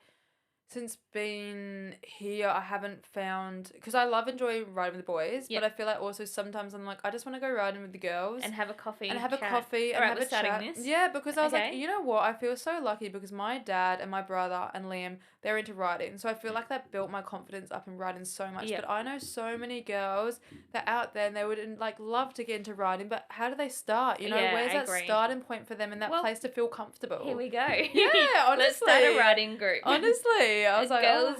since being here, I haven't found, because I love enjoying riding with the boys, but I feel like also sometimes I'm like, I just want to go riding with the girls. And have a coffee. And have a chat. coffee. And All right, have we're a starting chat. this. Yeah, because I was like, you know what? I feel so lucky because my dad and my brother and Liam, they're into riding. So I feel like that built my confidence up in riding so much. Yep. But I know so many girls that out there and they would like love to get into riding, but how do they start? You know, where's that starting point for them in that place to feel comfortable? Here we go. Yeah, honestly. Let's start a riding group. Honestly, I was like, girls,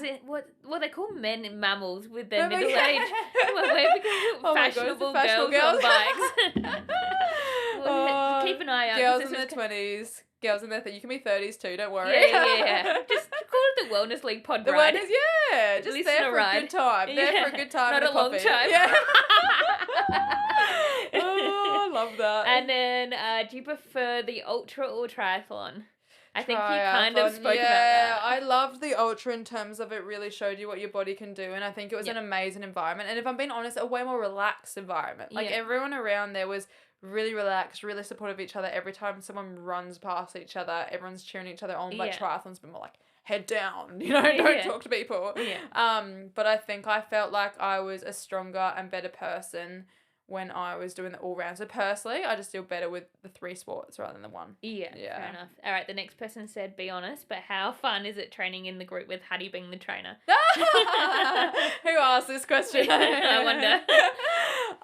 what they call men mammals with their middle age. Fashionable girls on bikes. Keep an eye out. Girls in their 20s. Girls in their you can be 30s too, don't worry. Yeah. Just call it the Wellness League pod ride. Just Listen there for a good time. There for a good time. Not and a long coffee. time. Yeah. Oh, I love that. And then, do you prefer the ultra or triathlon? I think you kind of spoke about that. I loved the ultra in terms of it really showed you what your body can do, and I think it was an amazing environment. And if I'm being honest, a way more relaxed environment. Like everyone around there was really relaxed, really supportive of each other. Every time someone runs past each other, everyone's cheering each other on. Like triathlon's been more like head down, you know, don't talk to people. But I think I felt like I was a stronger and better person when I was doing the all round. So personally, I just feel better with the 3 sports rather than the 1. Yeah, fair enough. All right, the next person said, be honest, but how fun is it training in the group with Hattie being the trainer? Who asked this question? I wonder.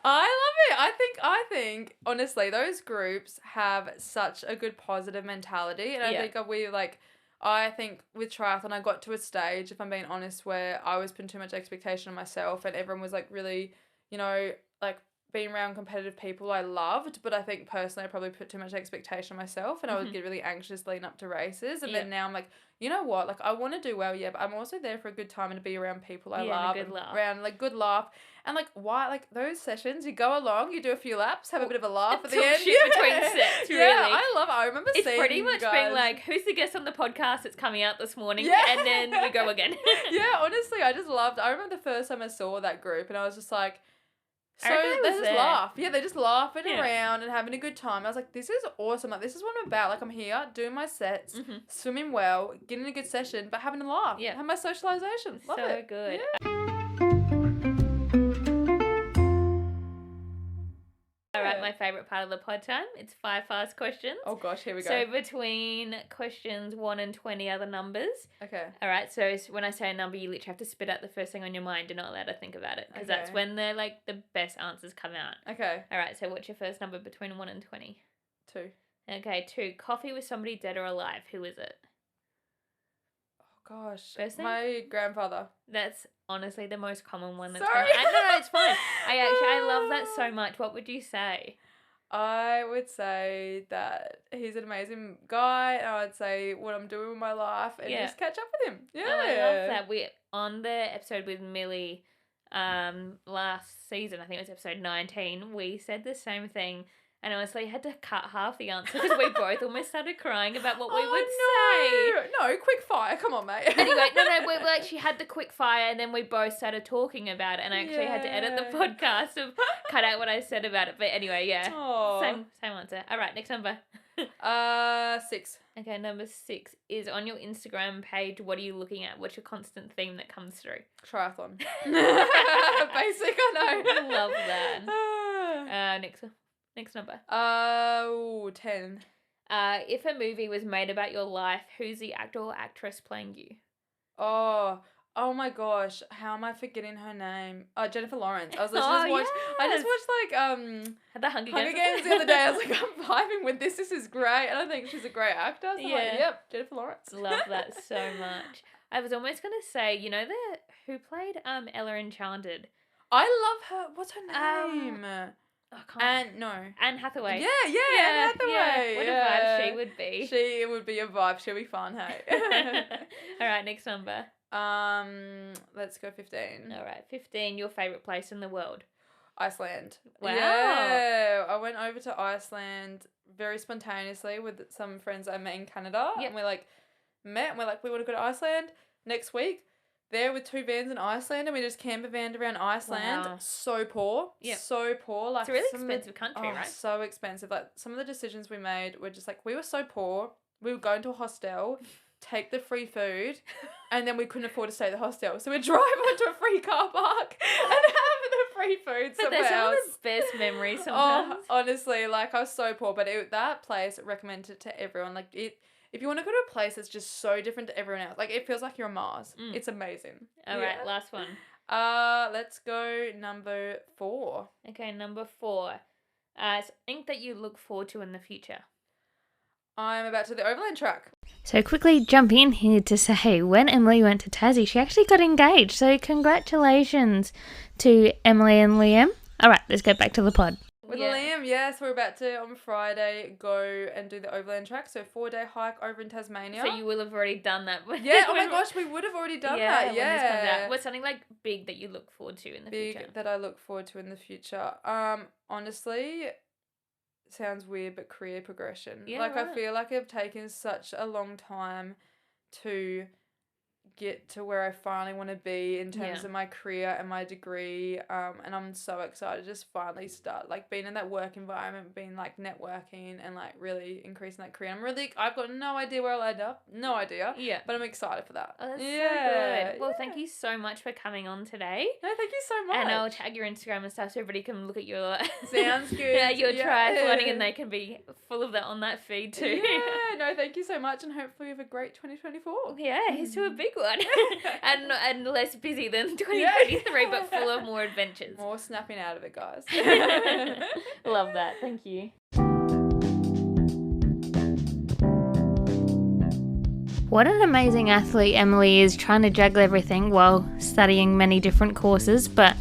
I love it. I think honestly, those groups have such a good positive mentality, and I think with triathlon, I got to a stage, if I'm being honest, where I was putting too much expectation on myself, and everyone was like really, you know, like being around competitive people I loved, but I think personally I probably put too much expectation on myself, and I would get really anxious leading up to races, and then now I'm like, you know what, like I want to do well, but I'm also there for a good time and to be around people I love, and around like good laugh, and like why, like those sessions, you go along, you do a few laps, have a bit of a laugh at the end, between sets, really. Yeah, I love it. I remember it's seeing pretty much guys being like, who's the guest on the podcast that's coming out this morning, and then we go again. Honestly, I just loved. I remember the first time I saw that group, and I was just like. So they just laugh. Yeah, they're just laughing around and having a good time. I was like, this is awesome. Like, this is what I'm about. Like, I'm here doing my sets, swimming well, getting a good session, but having a laugh. Yeah. Have my socialisation. Love it. So good. Yeah. All right, my favourite part of the pod time. It's 5 fast questions. Oh gosh, here we go. So between questions 1 and 20 are the numbers. Okay. All right, so when I say a number, you literally have to spit out the first thing on your mind. You're not allowed to think about it, because that's when the best answers come out. Okay. All right, so what's your first number between 1 and 20? 2. Okay, 2. Coffee with somebody dead or alive. Who is it? Oh gosh. First name? My grandfather. That's honestly the most common one. That's Sorry. No, it's fine. I love that so much. What would you say? I would say that he's an amazing guy, and I would say what I'm doing with my life and just catch up with him. Yeah. Oh, I love that. We on the episode with Millie last season, I think it was episode 19, we said the same thing. And honestly, had to cut half the answer because we both almost started crying about what we would say. No, quick fire. Come on, mate. Anyway, no, we actually had the quick fire and then we both started talking about it and I actually had to edit the podcast to cut out what I said about it. But anyway, yeah. Aww. Same answer. All right, next number. 6. Okay, number 6 is on your Instagram page. What are you looking at? What's your constant theme that comes through? Triathlon. Basic, I know. Love that. Next number. 10. If a movie was made about your life, who's the actor or actress playing you? Oh my gosh, how am I forgetting her name? Jennifer Lawrence. I was like, I just watched like the Hunger Games the other day. I was like, I'm vibing with this. This is great, and I think she's a great actor. So yeah. Like, yep, Jennifer Lawrence. Love that so much. I was almost gonna say, you know who played Ella Enchanted? I love her. What's her name? Anne Hathaway. Yeah, Anne Hathaway. Yeah. What a vibe she would be. She would be a vibe. She'll be fun, hey. All right, next number. Let's go 15. All right, 15. Your favorite place in the world? Iceland. Wow. Yeah, I went over to Iceland very spontaneously with some friends I met in Canada, and we we want to go to Iceland next week. There with 2 vans in Iceland, and we just camper vanned around Iceland. Wow. So poor. Yeah. So poor. Like, it's a really expensive country, right? So expensive. Like, some of the decisions we made were just like, we were so poor. We would go into a hostel, take the free food, and then we couldn't afford to stay at the hostel. So we'd drive onto a free car park and have the free food somewhere else. But they're some of the best memories sometimes. Honestly, like, I was so poor. But that place, recommended to everyone. Like, if you want to go to a place that's just so different to everyone else, like, it feels like you're on Mars. It's amazing. All right, last one. Let's go number 4. Okay, number 4. Something that you look forward to in the future. I'm about to the overland track. So quickly jump in here to say, when Emily went to Tassie, she actually got engaged. So congratulations to Emily and Liam. All right, let's get back to the pod. With Liam, yes, we're about to, on Friday, go and do the overland track. So 4-day hike over in Tasmania. So you will have already done that. Yeah, oh my gosh, we would have already done that. Yeah. When this comes out. What's something like big that you look forward to in the future? Big that I look forward to in the future. Honestly, sounds weird, but career progression. Yeah, like, right. I feel like I've taken such a long time to get to where I finally want to be in terms of my career and my degree, and I'm so excited to just finally start, like, being in that work environment, being, like, networking and, like, really increasing that career. I've got no idea where I'll end up, no idea, but I'm excited for that. Oh, that's so good. Well, thank you so much for coming on today. No, thank you so much. And I'll tag your Instagram and stuff so everybody can look at your sounds good. your triathloning, and they can be full of that on that feed too. Yeah, no, thank you so much, and hopefully we have a great 2024. Yeah, here's to a big one. and less busy than 2023, but full of more adventures. More snapping out of it, guys. Love that. Thank you. What an amazing athlete Emily is, trying to juggle everything while studying many different courses, but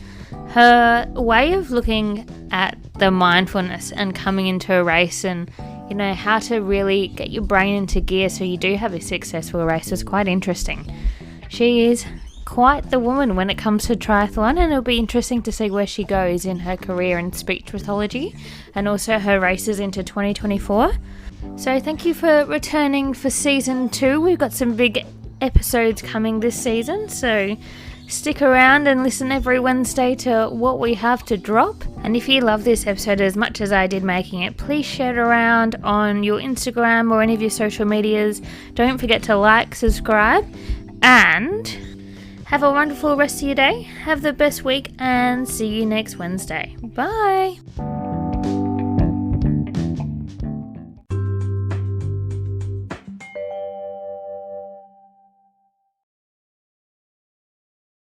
her way of looking at the mindfulness and coming into a race and, you know, how to really get your brain into gear so you do have a successful race is quite interesting. She is quite the woman when it comes to triathlon, and it'll be interesting to see where she goes in her career in speech pathology and also her races into 2024. So thank you for returning for season 2. We've got some big episodes coming this season, so stick around and listen every Wednesday to what we have to drop. And if you love this episode as much as I did making it, please share it around on your Instagram or any of your social medias. Don't forget to like, subscribe, and have a wonderful rest of your day. Have the best week, and see you next Wednesday. Bye.